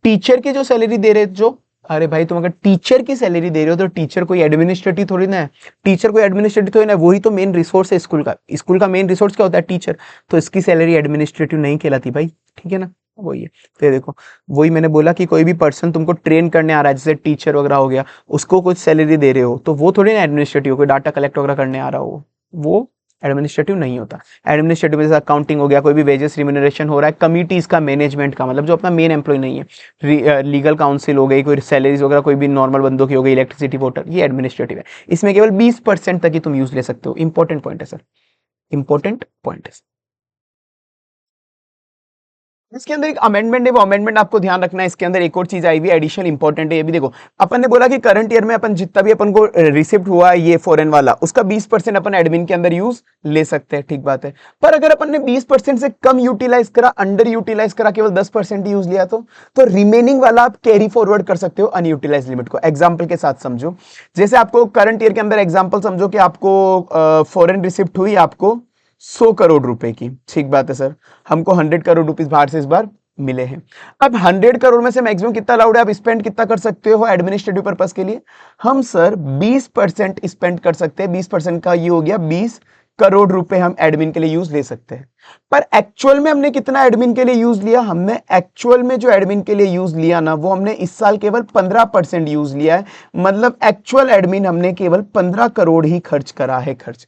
टीचर की जो सैलरी दे रहे जो, अरे भाई तुम अगर टीचर की सैलरी दे रहे हो तो टीचर कोई एडमिनिस्ट्रेटिव थोड़ी ना है, टीचर कोई एडमिनिस्ट्रेटिव थोड़ी ना है, वही तो मेन रिसोर्स है स्कूल का। स्कूल का मेन रिसोर्स क्या होता है? टीचर। तो इसकी सैलरी एडमिनिस्ट्रेटिव नहीं कहलाती भाई, ठीक है ना? वही है। तो ये देखो, वही मैंने बोला कि कोई भी पर्सन तुमको ट्रेन करने आ रहा है, जैसे टीचर वगैरह हो गया, उसको कुछ सैलरी दे रहे हो, तो वो थोड़ी ना एडमिनिस्ट्रेटिव, कोई डाटा कलेक्ट वगैरह करने आ रहा हो, वो एडमिनिस्ट्रेटिव नहीं होता। एडमिनिस्ट्रेटिव में जैसे अकाउंटिंग हो गया, कोई भी वेजेस रिम्यूनरेशन हो रहा है, कमिटीज का, मैनेजमेंट का, मतलब जो अपना मेन एम्प्लॉय नहीं है, लीगल काउंसिल हो गई, कोई सैलरीज वगैरह कोई भी नॉर्मल बंदों की हो गई, इलेक्ट्रिसिटी वोटर, ये एडमिनिस्ट्रेटिव है। इसमें केवल 20% तक ही तुम यूज ले सकते हो। इंपॉर्टेंट पॉइंट है सर, इंपॉर्टेंट पॉइंट है। इसके अंदर एक अमेंडमेंट है, वो अमेंडमेंट आपको ध्यान रखना है। इसके अंदर एक और चीज आई हुई है एडिशनल इंपॉर्टेंट है, ये भी देखो। अपन ने बोला कि करंट ईयर में अपन जितना भी अपन को रिसिप्ट हुआ है ये फॉरेन वाला, उसका 20% अपन एडमिन के अंदर यूज ले सकते हैं, ठीक बात है। पर अगर अपन ने 20% से कम यूटिलाइज करा, अंडर यूटिलाइज करा, केवल 10% यूज लिया, तो रिमेनिंग वाला आप कैरी फॉरवर्ड कर सकते हो अनयूटिलाइज लिमिट को। एग्जाम्पल के साथ समझो, जैसे आपको करंट ईयर के अंदर एग्जाम्पल समझो कि आपको फॉरेन रिसिप्ट हुई आपको 100 करोड़ रुपए की, ठीक बात है सर। हमको 100 करोड़ रुपीस बाहर से इस बार मिले हैं। अब 100 करोड़ में से मैक्सिमम कितना अलाउड है, आप स्पेंड कितना कर सकते हो एडमिनिस्ट्रेटिव पर्पस के लिए? हम सर 20% स्पेंड कर सकते हैं। 20% का ये हो गया 20 करोड़ रुपए हम एडमिन के लिए यूज ले सकते हैं। पर एक्चुअल में हमने कितना एडमिन के लिए यूज लिया? हमने एक्चुअल में जो एडमिन के लिए यूज लिया ना, वो हमने इस साल केवल 15% यूज लिया है। मतलब एक्चुअल एडमिन हमने केवल 15 करोड़ ही खर्च करा है। खर्च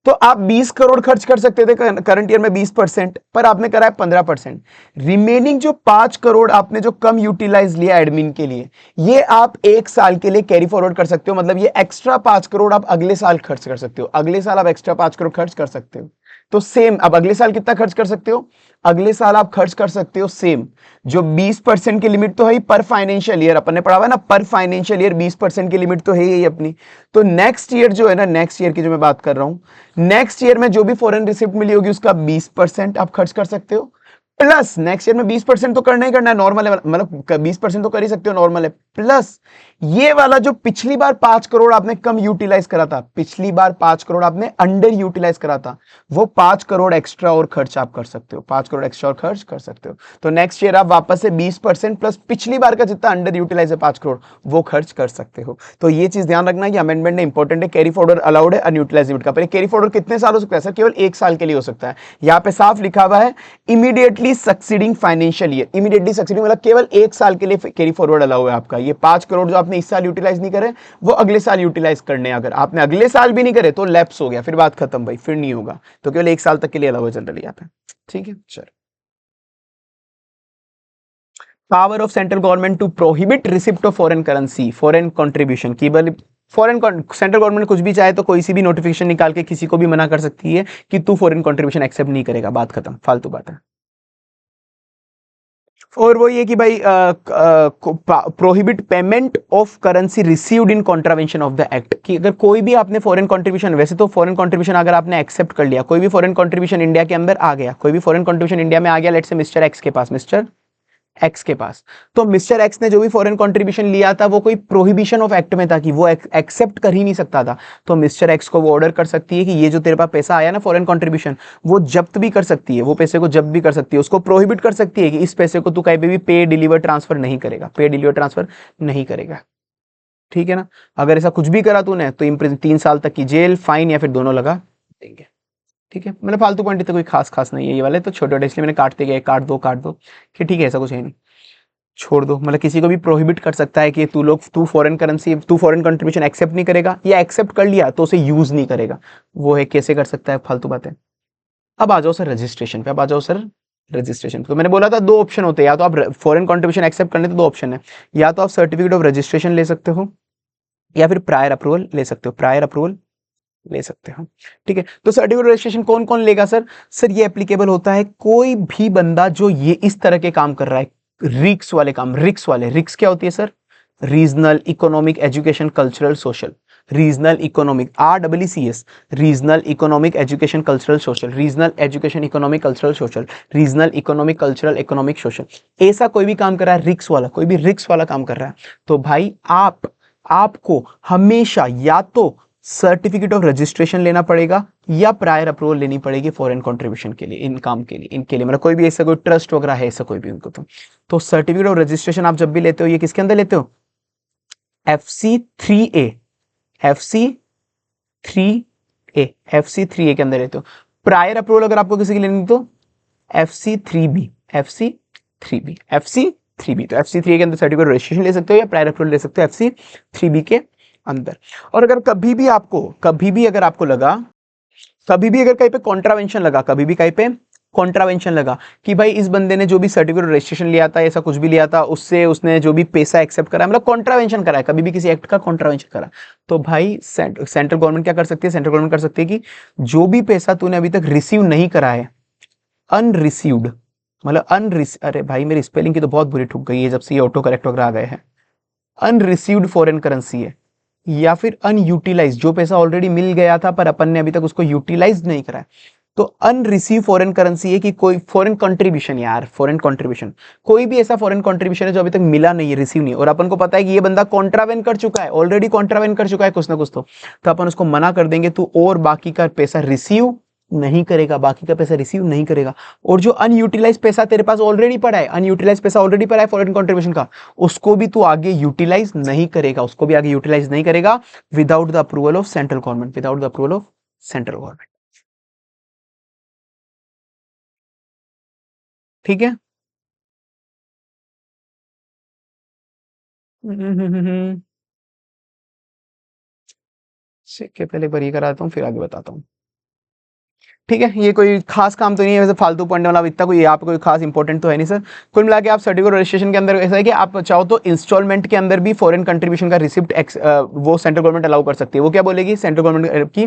तो आप 20 करोड़ खर्च कर सकते थे करंट ईयर में 20%, पर आपने करा है 15%। रिमेनिंग जो 5 करोड़ आपने जो कम यूटिलाइज लिया एडमिन के लिए, ये आप एक साल के लिए कैरी फॉरवर्ड कर सकते हो। मतलब ये एक्स्ट्रा 5 करोड़ आप अगले साल खर्च कर सकते हो। अगले साल आप एक्स्ट्रा 5 करोड़ खर्च कर सकते हो। तो सेम, अब अगले साल कितना खर्च कर सकते हो? अगले साल आप खर्च कर सकते हो सेम, जो 20% की लिमिट तो है पर फाइनेंशियल ईयर, अपन ने पढ़ा हुआ है ना, पर फाइनेंशियल ईयर 20% की लिमिट तो है ही अपनी। तो नेक्स्ट ईयर जो है ना, नेक्स्ट ईयर की जो मैं बात कर रहा हूं, नेक्स्ट ईयर में जो भी फॉरेन रिसिप्ट मिली होगी उसका 20% आप खर्च कर सकते हो। प्लस नेक्स्ट ईयर में 20% तो करना ही करना है, नॉर्मल है, मतलब 20% तो कर ही सकते हो, नॉर्मल है। प्लस ये वाला जो पिछली बार 5 करोड़ आपने कम यूटिलाइज करा था, पिछली बार 5 करोड़ आपने अंडर यूटिलाइज करा था, वो 5 करोड़ एक्स्ट्रा और खर्च आप कर सकते हो। 5 करोड़ एक्स्ट्रा और खर्च कर सकते हो। तो नेक्स्ट ईयर आप वापस से 20% प्लस पिछली बार का जितना अंडर यूटिलाइज है 5 करोड़, वो खर्च कर सकते हो। तो ये चीज ध्यान रखना कि अमेंडमेंट इंपॉर्टेंट है। कैरी फॉरवर्ड अलाउड है अनयूटिलाइज लिमिट का। पर कैरी फॉरवर्ड कितने साल हो सकता है सर? केवल 1 साल के लिए हो सकता है। यहां पे साफ लिखा हुआ है immediately succeeding financial year. Immediately succeeding मतलब केवल 1 साल के लिए कैरी फॉरवर्ड अलाउ है आपका। ये 5 करोड़ जो आपने इस साल यूटिलाइज नहीं करे, वो अगले साल यूटिलाइज करने। अगर आपने अगले साल भी नहीं करे तो लैप्स हो गया, फिर बात खत्म भाई, फिर नहीं होगा। तो केवल 1 साल तक के लिए अलाउ है जनरली यहाँ पे, ठीक है। चलो, power of central government to prohibit receipt of foreign currency, foreign contribution की। फॉरेन सेंट्रल गवर्नमेंट कुछ भी चाहे तो कोई सी भी नोटिफिकेशन निकाल के किसी को भी मना कर सकती है कि तू फॉरेन कंट्रीब्यूशन एक्सेप्ट नहीं करेगा, बात खत्म, फालतू बात है। और वो ये कि भाई prohibit payment of currency received in contravention of the act, कि अगर कोई भी आपने फॉरेन कंट्रीब्यूशन, वैसे तो फॉरेन कंट्रीब्यूशन अगर आपने एक्सेप्ट कर लिया, कोई भी फॉरेन कंट्रीब्यूशन इंडिया के अंदर आ गया, कोई भी फॉरेन कंट्रीब्यूशन इंडिया में आ गया, लेट्स से मिस्टर एक्स के पास, मिस्टर एक्स के पास, तो मिस्टर एक्स ने जो भी फॉरेन कंट्रीब्यूशन लिया था वो कोई प्रोहिबिशन ऑफ एक्ट में था कि वो एक्सेप्ट कर ही नहीं सकता था। तो मिस्टर एक्स को वो ऑर्डर कर सकती है कि ये जो तेरे पास पैसा आया ना फॉरेन कंट्रीब्यूशन, वो जब्त भी कर सकती है, वो पैसे को जब्त भी कर सकती है, उसको प्रोहिबिट कर सकती है कि इस पैसे को तू कहीं पे भी पे डिलीवर ट्रांसफर नहीं करेगा, पे डिलीवर ट्रांसफर नहीं करेगा, ठीक है ना। अगर ऐसा कुछ भी करा तूने तो इम्प्रिजन 3 साल तक की जेल, फाइन या फिर दोनों लगा देंगे, ठीक है। मतलब फालतू पॉइंट तो कोई खास खास नहीं है, ये वाले तो छोटे छोटे, इसलिए मैंने काटते गए, काट दो कि ठीक है, ऐसा कुछ है नहीं, छोड़ दो। मतलब किसी को भी प्रोहिबिट कर सकता है कि तू फॉरेन करेंसी, तू फॉरेन कंट्रीब्यूशन एक्सेप्ट नहीं करेगा, या एक्सेप्ट कर लिया तो उसे यूज नहीं करेगा, वो है कैसे कर सकता है, फालतू बात है। अब आ जाओ सर रजिस्ट्रेशन पे, अब आ जाओ सर रजिस्ट्रेशन। तो मैंने बोला था 2 ऑप्शन होते हैं, या तो आप फॉरेन कंट्रीब्यूशन एक्सेप्ट करने, तो 2 ऑप्शन है, या तो आप सर्टिफिकेट ऑफ रजिस्ट्रेशन ले सकते हो, या फिर प्रायर अप्रूवल ले सकते हो। प्रायर अप्रूवल ले सकते हो। ठीक है, तो सर्टिफिकेट रजिस्ट्रेशन कौन कौन लेगा सर? सर ये एप्लीकेबल होता है कोई भी बंदा जो ये इस तरह के काम कर रहा है, रिक्स वाले काम, रिक्स वाले, रिक्स क्या होती है sir? Regional economic education cultural social, regional economic, REECS, regional economic education cultural social, regional education economic cultural social, regional economic cultural economic social, ऐसा कोई भी काम कर रहा है रिक्स वाला, कोई भी रिक्स वाला काम कर रहा है, तो भाई आपको हमेशा या तो सर्टिफिकेट ऑफ रजिस्ट्रेशन लेना पड़ेगा या प्रायर अप्रूवल लेनी पड़ेगी फॉरेन कंट्रीब्यूशन के लिए, इन काम के लिए, इनके लिए, मतलब कोई भी ऐसा कोई ट्रस्ट वगैरह है ऐसा कोई भी उनको, तो सर्टिफिकेट ऑफ रजिस्ट्रेशन आप जब भी लेते हो ये किसके अंदर लेते हो? FC3A, FC3A, FC3A के अंदर लेते हो। प्रायर अप्रूवल अगर आपको किसी की लेनी तो FC3B, FC3B, FC3B, तो FC3A के अंदर सर्टिफिकेट रजिस्ट्रेशन ले सकते हो या प्रायर अप्रूवल ले सकते हो FC3B के अंदर। और अगर कभी भी अगर आपको लगा, कभी भी अगर कहीं पे कॉन्ट्रावेंशन लगा, कभी भी कहीं पे कॉन्ट्रावेंशन लगा कि भाई इस बंदे ने जो भी सर्टिफिकेट रजिस्ट्रेशन लिया था, ऐसा कुछ भी लिया था, उससे उसने जो भी पैसा एक्सेप्ट करा, मतलब कॉन्ट्रावेंशन करा है, कभी भी किसी एक्ट का कॉन्ट्रावेंशन करा, तो भाई सेंट्रल गवर्नमेंट क्या कर सकती है? सेंट्रल गवर्नमेंट कर सकती है कि जो भी पैसा तूने अभी तक रिसीव नहीं करा है, अनरिसीव्ड, मतलब अरे भाई मेरी स्पेलिंग की तो बहुत बुरी ठुक गई है जब से ये ऑटो करेक्ट वगैरह आ गए हैं। अनरिसीव्ड फॉरेन करेंसी है, या फिर अनयूटिलाइज, जो पैसा ऑलरेडी मिल गया था पर अपन ने अभी तक उसको यूटिलाइज नहीं करा है, तो अनरिसीव फॉरेन करेंसी है कि कोई फॉरेन कंट्रीब्यूशन, यार फॉरेन कंट्रीब्यूशन, कोई भी ऐसा फॉरेन कंट्रीब्यूशन है जो अभी तक मिला नहीं है, रिसीव नहीं है, और अपन को पता है कि ये बंदा कॉन्ट्रावेन कर चुका है, ऑलरेडी कॉन्ट्रावेन कर चुका है कुछ ना कुछ, तो अपन उसको मना कर देंगे, तू और बाकी का पैसा रिसीव नहीं करेगा, बाकी का पैसा रिसीव नहीं करेगा। और जो अनयूटिलाइज पैसा तेरे पास ऑलरेडी पड़ा है, अनयूटिलाइज पैसा ऑलरेडी पड़ा है फॉरेन कंट्रीब्यूशन का, उसको भी तू आगे यूटिलाइज नहीं करेगा, उसको भी आगे यूटिलाइज नहीं करेगा without the approval of central government, without the approval of central government. ठीक है। के पहले एक बार ये कराता हूँ फिर आगे बताता हूँ। ठीक है, ये कोई खास काम तो नहीं है वैसे, फालतू पढ़ने वाला, इतना कोई यहाँ पे कोई खास इंपॉर्टेंट तो है नहीं सर। कुल मिला के आप सर्टिफिकेट रजिस्ट्रेशन के अंदर ऐसा है कि आप चाहो तो इंस्टॉलमेंट के अंदर भी फॉरेन कंट्रीब्यूशन का रिसिप्ट वो सेंट्रल गवर्नमेंट अलाउ कर सकती है। वो क्या बोलेगी सेंट्रल गवर्नमेंट की?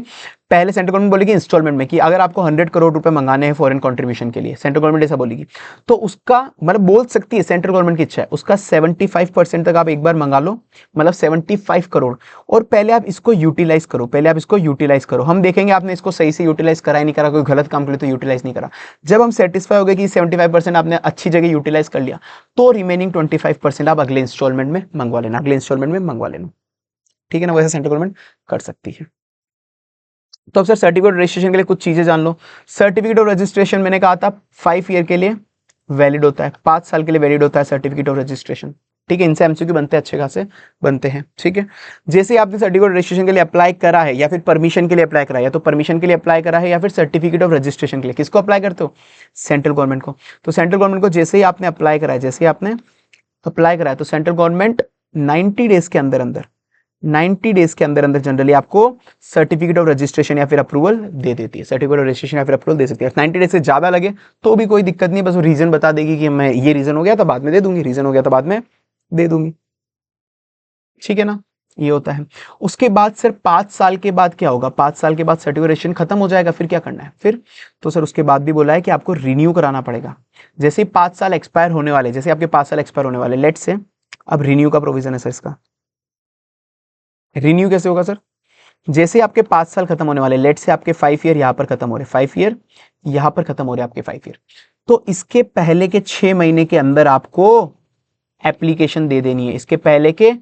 पहले सेंट्रल गवर्नमेंट बोलेगी इंस्टॉलमेंट में कि अगर आपको 100 करोड़ रुपए मंगाने हैं फॉरेन कंट्रीब्यूशन के लिए, सेंट्रल गवर्नमेंट ऐसा बोलेगी, तो उसका मतलब बोल सकती है, सेंट्रल गवर्नमेंट की इच्छा है, उसका 75% तक आप एक बार मंगा लो, मतलब 75 करोड़, और पहले आप इसको यूटिलाइज करो, पहले आप इसको यूटिलाइज करो, हम देखेंगे आपने इसको सही से यूटिलाइज करा ही नहीं करा, कोई गलत काम के लिए तो यूटिलाइज नहीं करा। जब हम सेटिस्फाई हो गए कि 75% आपने अच्छी जगह यूटिलाइज कर लिया, तो रिमेनिंग 25% आप अगले इंस्टॉलमेंट में मंगवा लेना, अगले इंस्टॉलमेंट में मंगवा लेना। ठीक है ना, वैसे सेंट्रल गवर्नमेंट कर सकती है। तो अब सर सर्टिफिकेट रजिस्ट्रेशन के लिए कुछ चीजें जान लो। सर्टिफिकेट ऑफ रजिस्ट्रेशन मैंने कहा था 5 ईयर के लिए वैलिड होता है, 5 साल के लिए वैलिड होता है सर्टिफिकेट ऑफ रजिस्ट्रेशन। ठीक है, इनसे एमसीक्यू बनते हैं, अच्छे खासे बनते हैं। ठीक है, जैसे ही आपने सर्टिफिकेट रजिस्ट्रेशन के लिए अप्लाई करा है, या फिर परमिशन के लिए अप्लाई करा है, या तो परमिशन के लिए अप्लाई करा है, या फिर सर्टिफिकेट ऑफ रजिस्ट्रेशन के लिए, किसको अप्लाई करते हो? सेंट्रल गवर्नमेंट को। तो सेंट्रल गवर्नमेंट को जैसे ही आपने अप्लाई करा है, जैसे ही आपने अप्लाई करा है, तो सेंट्रल गवर्नमेंट 90 डेज के अंदर अंदर, 90 डेज के अंदर अंदर जनरली आपको सर्टिफिकेट ऑफ रजिस्ट्रेशन या फिर अप्रूवल दे देती है, सर्टिफिकेट ऑफ रजिस्ट्रेशन या फिर अप्रूवल दे सकती है। 90 डेज से ज्यादा लगे तो भी कोई दिक्कत नहीं, बस वो रीजन बता देगी कि मैं ये रीजन हो गया तो बाद में दे दूंगी, रीजन हो गया तो बाद में दे दूंगी। ठीक है ना, ये होता है। उसके बाद सर 5 साल के बाद क्या होगा? 5 साल के बाद सर्टिफिकेट रजिस्ट्रेशन खत्म हो जाएगा, फिर क्या करना है फिर? तो सर उसके बाद भी बोला है कि आपको रिन्यू कराना पड़ेगा। जैसे 5 साल एक्सपायर होने वाले, जैसे आपके 5 साल एक्सपायर होने वाले, लेट से अब रिन्यू का प्रोविजन है सर इसका। रिन्यू कैसे होगा सर? जैसे आपके 5 साल खत्म होने वाले, लेट से आपके 5 ईयर यहां पर खत्म हो रहे, 5 ईयर यहां पर खत्म हो रहे आपके 5 ईयर, तो इसके पहले के 6 महीने के अंदर आपको एप्लीकेशन दे देनी है। इसके पहले के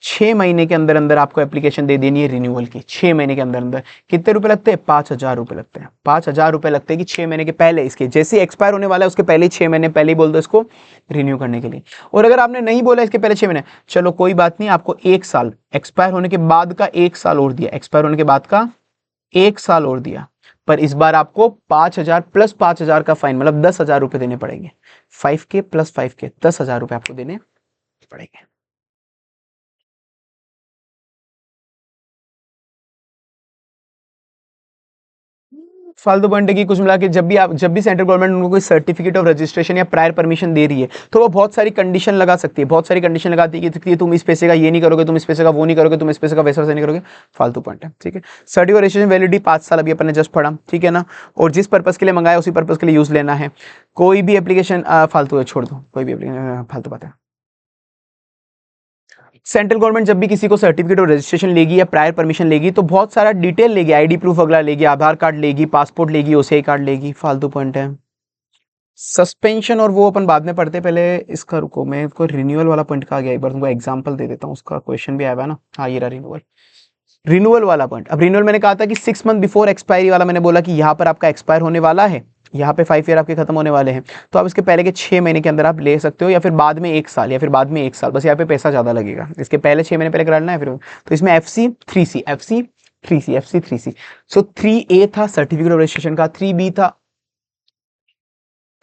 6 महीने के अंदर अंदर आपको एप्लीकेशन दे देनी है रिन्यूअल की, 6 महीने के अंदर अंदर। कितने रुपए लगते हैं? 5,000 रुपए लगते हैं, 5,000 रुपए लगते हैं कि 6 महीने के पहले, इसके जैसे एक्सपायर होने वाला है उसके पहले ही 6 महीने पहले ही बोल दो इसको रिन्यू करने के लिए। और अगर आपने नहीं बोला इसके पहले 6 महीने, चलो कोई बात नहीं, आपको 1 साल एक्सपायर होने के बाद का 1 साल और दिया, एक्सपायर होने के बाद का 1 साल और दिया, पर इस बार आपको 5,000 प्लस 5,000 का फाइन, मतलब 10,000 रुपए देने पड़ेंगे। 5K प्लस 5K 10,000 रुपए आपको देने पड़ेंगे। फालतू पॉइंट है कि कुछ मिला के जब भी सेंट्रल गवर्नमेंट उनको कोई सर्टिफिकेट ऑफ रजिस्ट्रेशन या प्रायर परमिशन दे रही है तो वो बहुत सारी कंडीशन लगा सकती है, बहुत सारी कंडीशन लगाती है कि तुम इस पैसे का ये नहीं करोगे, तुम इस पैसे का वो नहीं करोगे, तुम इस पैसे का वैसा वैसा नहीं करोगे। फालतू पॉइंट है, ठीक है। सर्टिफिकेट रजिस्ट्रेशन वैलिडिटी 5 साल, अभी अपन ने जस्ट पढ़ा, ठीक है ना। और जिस पर्पज के लिए मंगाया उसी पर्पज के लिए यूज लेना है। कोई भी एप्लीकेशन फालतू है, छोड़ दो, कोई भी एप्लीकेशन फालतू बात है। सेंट्रल गवर्नमेंट जब भी किसी को सर्टिफिकेट और रजिस्ट्रेशन लेगी या प्रायर परमिशन लेगी तो बहुत सारा डिटेल लेगी, आईडी प्रूफ अगला लेगी, आधार कार्ड लेगी, पासपोर्ट लेगी, ओसीआई कार्ड लेगी। फालतू पॉइंट है। सस्पेंशन और वो अपन बाद में पढ़ते, पहले इसका रुको, मैं इसको रिन्यूअल वाला पॉइंट कहा गया, एक बार तुमको एग्जांपल दे देता हूँ, उसका क्वेश्चन भी आया है ना। हाँ ये रहा रिन्यूअल वाला पॉइंट। अब रिन्यूअल मैंने कहा था कि 6 मंथ बिफोर एक्सपायरी वाला, मैंने बोला कि यहाँ पर आपका एक्सपायर होने वाला है, यहाँ पे 5 ईयर आपके खत्म होने वाले हैं, तो आप इसके पहले के 6 महीने के अंदर आप ले सकते हो, या फिर बाद में 1 साल, या फिर बाद में 1 साल, बस यहाँ पे पैसा ज्यादा लगेगा, इसके पहले 6 महीने पहले कराना है फिर। तो इसमें FC3C सो 3A था सर्टिफिकेट ऑफ रजिस्ट्रेशन का, 3B था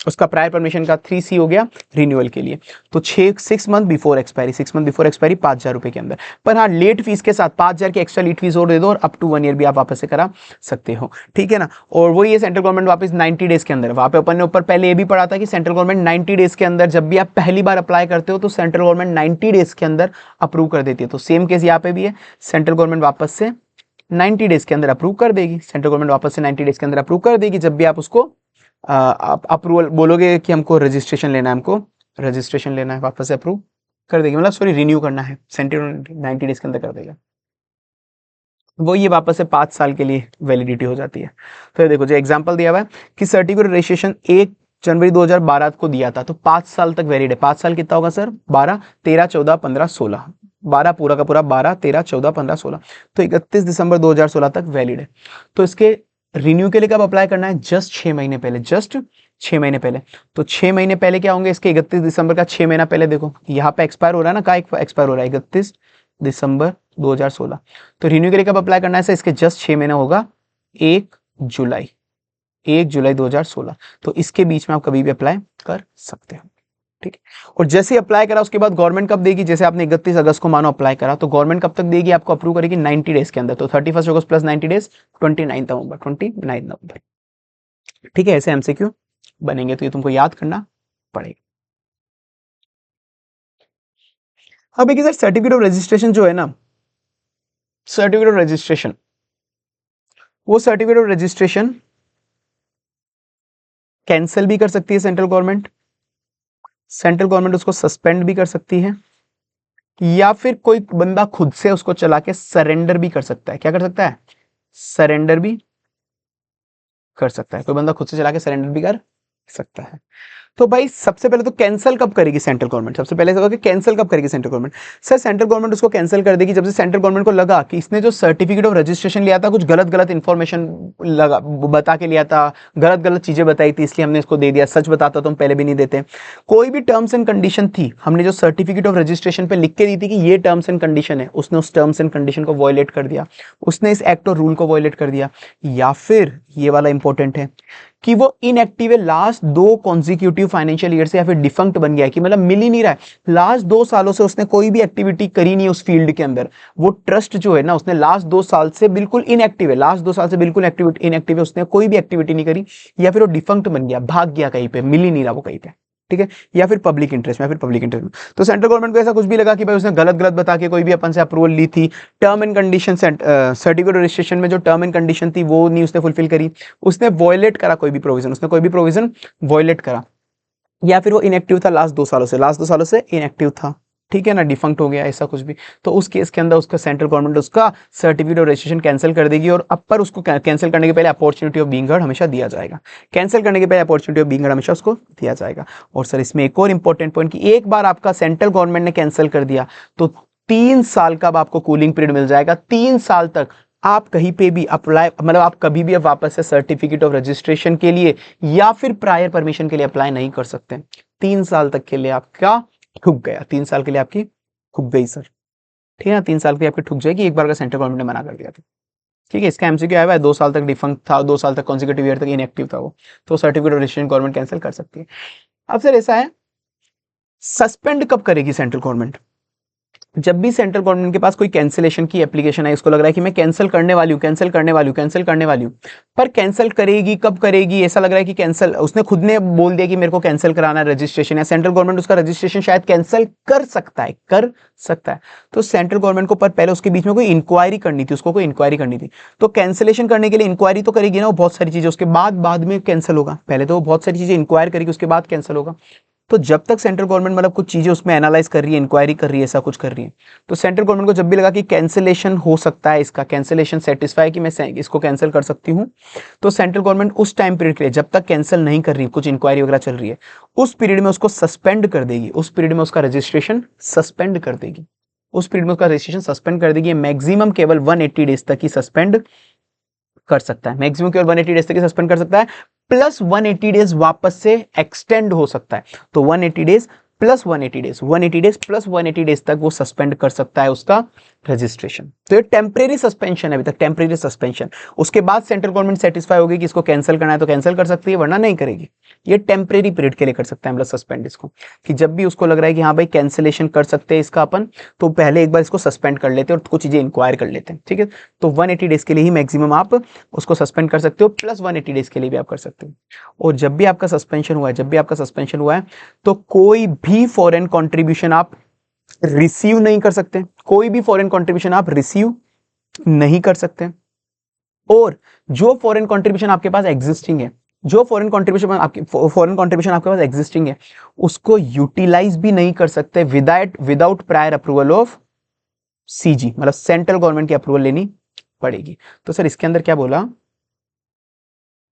उसका प्रायर परमिशन का, 3C हो गया रिन्यूअल के लिए। तो 6 मंथ बिफोर एक्सपायरी, 5,000 रुपए के अंदर। पर हाँ लेट फीस के साथ 5,000 की एक्स्ट्रा लेट फीस और दे दो और अप टू 1 ईयर भी आप वापस से करा सकते हो, ठीक है ना। और वही है सेंट्रल गवर्नमेंट वापस 90 डेज के अंदर, वहां पे अपन ने ऊपर पहले ये भी पढ़ा था कि सेंट्रल गवर्नमेंट 90 डेज के अंदर, जब भी आप पहली बार अप्लाई करते हो तो सेंट्रल गवर्नमेंट 90 डेज के अंदर अप्रूव कर देती है। तो सेम केस यहाँ पे भी है, सेंट्रल गवर्नमेंट वापस से 90 डेज के अंदर अप्रूव कर देगी, सेंट्रल गवर्नमेंट वापस से 90 डेज के अंदर अप्रूव कर देगी, जब भी आप उसको आप अप्रूवल बोलोगे कि हमको रजिस्ट्रेशन लेना है, हमको रजिस्ट्रेशन लेना है, वापस से अप्रूव कर देगी, मतलब सॉरी रिन्यू करना है, सेंट्रल 90 डेज के अंदर कर देगा। वो ये वापस से 5 साल के लिए वैलिडिटी हो जाती है। तो ये देखो जो एग्जांपल दिया हुआ है कि सर्टिफिकेट रजिस्ट्रेशन 1 जनवरी 2012 को दिया था, तो 5 साल तक वैलिड है। 5 साल कितना होगा सर? 12, 13, 14, 15, 16, 12 पूरा का पूरा, 12, 13, 14, 15, 16, तो 31 दिसंबर 2016 तक वैलिड है। तो इसके रिन्यू के लिए कब अप्लाई करना है? जस्ट 6 महीने पहले, जस्ट 6 महीने पहले। तो 6 महीने पहले क्या होंगे इसके? 31 दिसंबर का 6 महीना पहले, देखो यहाँ पे एक्सपायर हो रहा है ना, का एक्सपायर हो रहा है 31 दिसंबर 2016। तो रिन्यू के लिए कब अप्लाई करना है? इसके जस्ट 6 महीना होगा 1 जुलाई 2016। तो इसके बीच में आप कभी भी अप्लाई कर सकते हो, ठीक है। और जैसे ही अप्लाई करा उसके बाद गवर्नमेंट कब देगी? जैसे आपने 31 अगस्त को मानो अप्लाई करा, तो गवर्नमेंट कब तक देगी आपको? अप्रूव करेगी 90 डेज के अंदर। तो 31 अगस्त प्लस 90 डेज 29 नवंबर, ठीक है। ऐसे एमसीक्यू बनेंगे, तो ये तुमको याद करना पड़ेगा। अब एक सर्टिफिकेट ऑफ रजिस्ट्रेशन जो है ना, सर्टिफिकेट ऑफ रजिस्ट्रेशन, वो सर्टिफिकेट ऑफ रजिस्ट्रेशन कैंसिल भी कर सकती है सेंट्रल गवर्नमेंट, उसको सस्पेंड भी कर सकती है, या फिर कोई बंदा खुद से उसको चला के सरेंडर भी कर सकता है। क्या कर सकता है? सरेंडर भी कर सकता है, कोई बंदा खुद से चला के सरेंडर भी कर सकता है। तो भाई सबसे पहले तो कैंसिल कब करेगी सेंट्रल गवर्नमेंट? सबसे पहले होगा कि कैंसिल कब करेगी central government? Sir central government उसको कैंसिल कर देगी जब से सेंट्रल गवर्नमेंट को लगा कि इसने जो सर्टिफिकेट ऑफ रजिस्ट्रेशन लिया था कुछ गलत इंफॉर्मेशन लगा बता के लिया था, गलत चीजें बताई थी, इसलिए हमने इसको दे दिया। सच बताता तो हम पहले भी नहीं देते। कोई भी टर्म्स एंड कंडीशन थी, हमने जो सर्टिफिकेट ऑफ रजिस्ट्रेशन पे लिख के दी थी कि ये टर्म्स एंड कंडीशन है, उसने उस टर्म्स एंड कंडीशन को वॉयलेट कर दिया, उसने इस एक्ट और रूल को वॉयलेट कर दिया, या फिर ये वाला इंपॉर्टेंट है कि वो इनएक्टिव है लास्ट 2 कॉन्जिक्यूटिव फाइनेंशियल ईयर से, या फिर डिफंक्ट बन गया है, कि मतलब मिल ही नहीं रहा है, लास्ट 2 सालों से उसने कोई भी एक्टिविटी करी नहीं उस फील्ड के अंदर। वो ट्रस्ट जो है ना, उसने लास्ट 2 साल से बिल्कुल इनएक्टिव है, लास्ट 2 साल से बिल्कुल इनएक्टिव है, उसने कोई भी एक्टिविटी नहीं करी, या फिर वो डिफंक्ट बन गया, भाग गया कहीं पे, मिल ही नहीं रहा वो कहीं पे, ठीक है। या फिर पब्लिक इंटरेस्ट में, तो सेंट्रल गवर्नमेंट को ऐसा कुछ भी लगा कि भाई उसने गलत बता के कोई भी अपन से अप्रूवल ली थी, term and condition, certificate registration में जो टर्म एंड कंडीशन थी वो नहीं उसने फुलफिल करी, उसने वॉयलेट करा कोई भी प्रोविजन, वॉयलेट करा, या फिर वो इनएक्टिव था लास्ट 2 सालों से इनएक्टिव था, ठीक है ना, डिफंक्ट हो गया, ऐसा कुछ भी, तो उस केस के अंदर उसका सेंट्रल गवर्नमेंट उसका सर्टिफिकेट ऑफ रजिस्ट्रेशन कैंसिल कर देगी। और अब पर उसको कैंसिल करने के पहले अपॉर्चुनिटी ऑफ बीइंग हर्ड हमेशा दिया जाएगा, कैंसिल करने के पहले अपॉर्चुनिटी ऑफ बीइंग हर्ड हमेशा उसको दिया जाएगा। और सर इसमें एक और इंपॉर्टेंट पॉइंट कि एक बार आपका सेंट्रल गवर्नमेंट ने कैंसिल कर दिया तो 3 साल का आपको कूलिंग पीरियड मिल जाएगा। 3 साल तक आप कहीं पे भी अप्लाई, मतलब आप कभी भी वापस से सर्टिफिकेट ऑफ रजिस्ट्रेशन के लिए या फिर प्रायर परमिशन के लिए अप्लाई नहीं कर सकते। 3 साल तक के लिए आपका ठुक गया, 3 साल के लिए आपकी ठुक गई सर, ठीक है ना, 3 साल की आपकी ठुक जाएगी, एक बार का सेंट्रल गवर्नमेंट ने मना कर दिया था, ठीक है। इसका एमसीक्यू आया है 2 साल तक डिफंक्ट था, 2 साल तक कॉन्जिक्यूटिव ईयर तक इनएक्टिव था वो, तो certificate of registration government cancel कर सकती है। अब सर ऐसा है, सस्पेंड कब करेगी सेंट्रल गवर्नमेंट? जब भी सेंट्रल गवर्नमेंट के पास कोई कैंसिलेशन की एप्लीकेशन है, इसको लग रहा है कि मैं कैंसिल करने वाली हूँ, कैंसिल करने वाली हूँ, कैंसिल करने वाली हूँ, पर कैंसिल करेगी कब करेगी, ऐसा लग रहा है कि कैंसिल, उसने खुद ने बोल दिया कि मेरे को कैंसिल कराना है रजिस्ट्रेशन, या सेंट्रल गवर्नमेंट उसका रजिस्ट्रेशन शायद कैंसिल कर सकता है, कर सकता है। तो सेंट्रल गवर्नमेंट को पर पहले उसके बीच में कोई इंक्वायरी करनी थी, उसको कोई इंक्वायरी करनी थी, तो कैंसिलेशन करने के लिए इंक्वायरी तो करेगी ना वो बहुत सारी चीजें, उसके बाद में कैंसिल होगा, पहले तो वो बहुत सारी चीजें इंक्वायर करेगी, उसके बाद कैंसिल होगा। तो जब तक सेंट्रल गवर्नमेंट मतलब कुछ चीजें उसमें एनालाइज कर रही है, इंक्वायरी कर रही है, ऐसा कुछ कर रही है, तो सेंट्रल गवर्नमेंट को जब भी लगा कि कैंसिलेशन हो सकता है, इसका कैंसिलेशन सेटिस्फाई कि मैं इसको कैंसिल कर सकती हूँ, तो सेंट्रल गवर्नमेंट उस टाइम पीरियड के लिए, जब तक कैंसिल नहीं कर रही, कुछ इंक्वायरी वगैरह चल रही है, उस पीरियड में उसको सस्पेंड कर देगी, उस पीरियड में उसका रजिस्ट्रेशन सस्पेंड कर देगी, उस पीरियड में उसका रजिस्ट्रेशन सस्पेंड कर देगी। मैक्सिमम केवल 180 डेज तक ही सस्पेंड कर सकता है, मैक्सिमम केवल 180 डेज तक ही सस्पेंड कर सकता है, प्लस 180 डेज वापस से एक्सटेंड हो सकता है। तो 180 days plus 180 days, 180 days plus 180 days तक वो सस्पेंड कर सकता है उसका रजिस्ट्रेशन। तो ये टेम्परेरी सस्पेंशन है, अभी तक टेम्परेरी सस्पेंशन। उसके बाद सेंट्रल गवर्नमेंट सेटिस्फाई होगी कि इसको कैंसिल करना है तो कैंसिल कर सकती है, वरना नहीं करेगी। ये टेम्परेरी पीरियड के लिए कर सकता है मतलब सस्पेंड इसको, कि जब भी उसको लग रहा है कि हाँ भाई कैंसिलेशन कर सकते हैं इसका अपन, तो पहले एक बार इसको सस्पेंड कर लेते हैं और कुछ चीजें इंक्वायर कर लेते हैं, ठीक है। तो 180 डेज के लिए ही मैक्सिमम आप उसको सस्पेंड कर सकते हो, प्लस 180 डेज के लिए भी आप कर सकते हो। और जब भी आपका सस्पेंशन हुआ है, जब भी आपका सस्पेंशन हुआ है, तो कोई भी फॉरेन कंट्रीब्यूशन आप रिसीव नहीं कर सकते, कोई भी फॉरेन कंट्रीब्यूशन आप रिसीव नहीं कर सकते। और जो फॉरेन कंट्रीब्यूशन आपके पास एग्जिस्टिंग है, जो फॉरेन कंट्रीब्यूशन आपके पास एग्जिस्टिंग है, उसको यूटिलाइज भी नहीं कर सकते without prior approval of CG, मतलब सेंट्रल गवर्नमेंट की अप्रूवल लेनी पड़ेगी। तो सर इसके अंदर क्या बोला,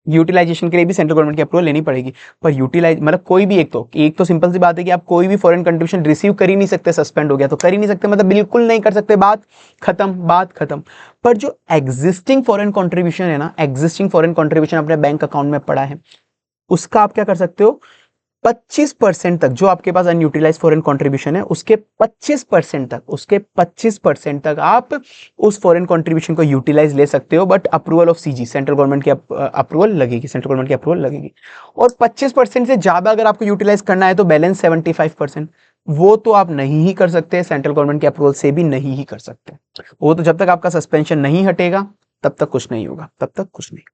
यूटिलाइजेशन के लिए भी सेंट्रल गवर्नमेंट की अप्रूवल लेनी पड़ेगी। पर यूटिलाइज मतलब कोई भी एक तो सिंपल सी बात है कि आप कोई भी फॉरेन कंट्रीब्यूशन रिसीव कर ही नहीं सकते, सस्पेंड हो गया तो कर ही नहीं सकते, मतलब बिल्कुल नहीं कर सकते, बात खत्म, बात खत्म। पर जो एग्जिस्टिंग फॉरेन कंट्रीब्यूशन है ना, एग्जिस्टिंग फॉरेन कंट्रीब्यूशन अपने बैंक अकाउंट में पड़ा है, उसका आप क्या कर सकते हो, 25% तक, जो आपके पास अनयूटिलाइज फॉरेन कंट्रीब्यूशन है उसके 25% तक, उसके 25% तक आप उस फॉरेन कंट्रीब्यूशन को यूटिलाइज ले सकते हो, but approval of CG, central government की अप्रूवल लगेगी, सेंट्रल गवर्नमेंट की अप्रूवल लगेगी। और 25% से ज्यादा अगर आपको यूटिलाइज करना है तो बैलेंस 75%, वो तो आप नहीं ही कर सकते, सेंट्रल गवर्नमेंट के अप्रूवल से भी नहीं ही कर सकते। वो तो जब तक आपका सस्पेंशन नहीं हटेगा तब तक कुछ नहीं होगा, तब तक कुछ नहीं।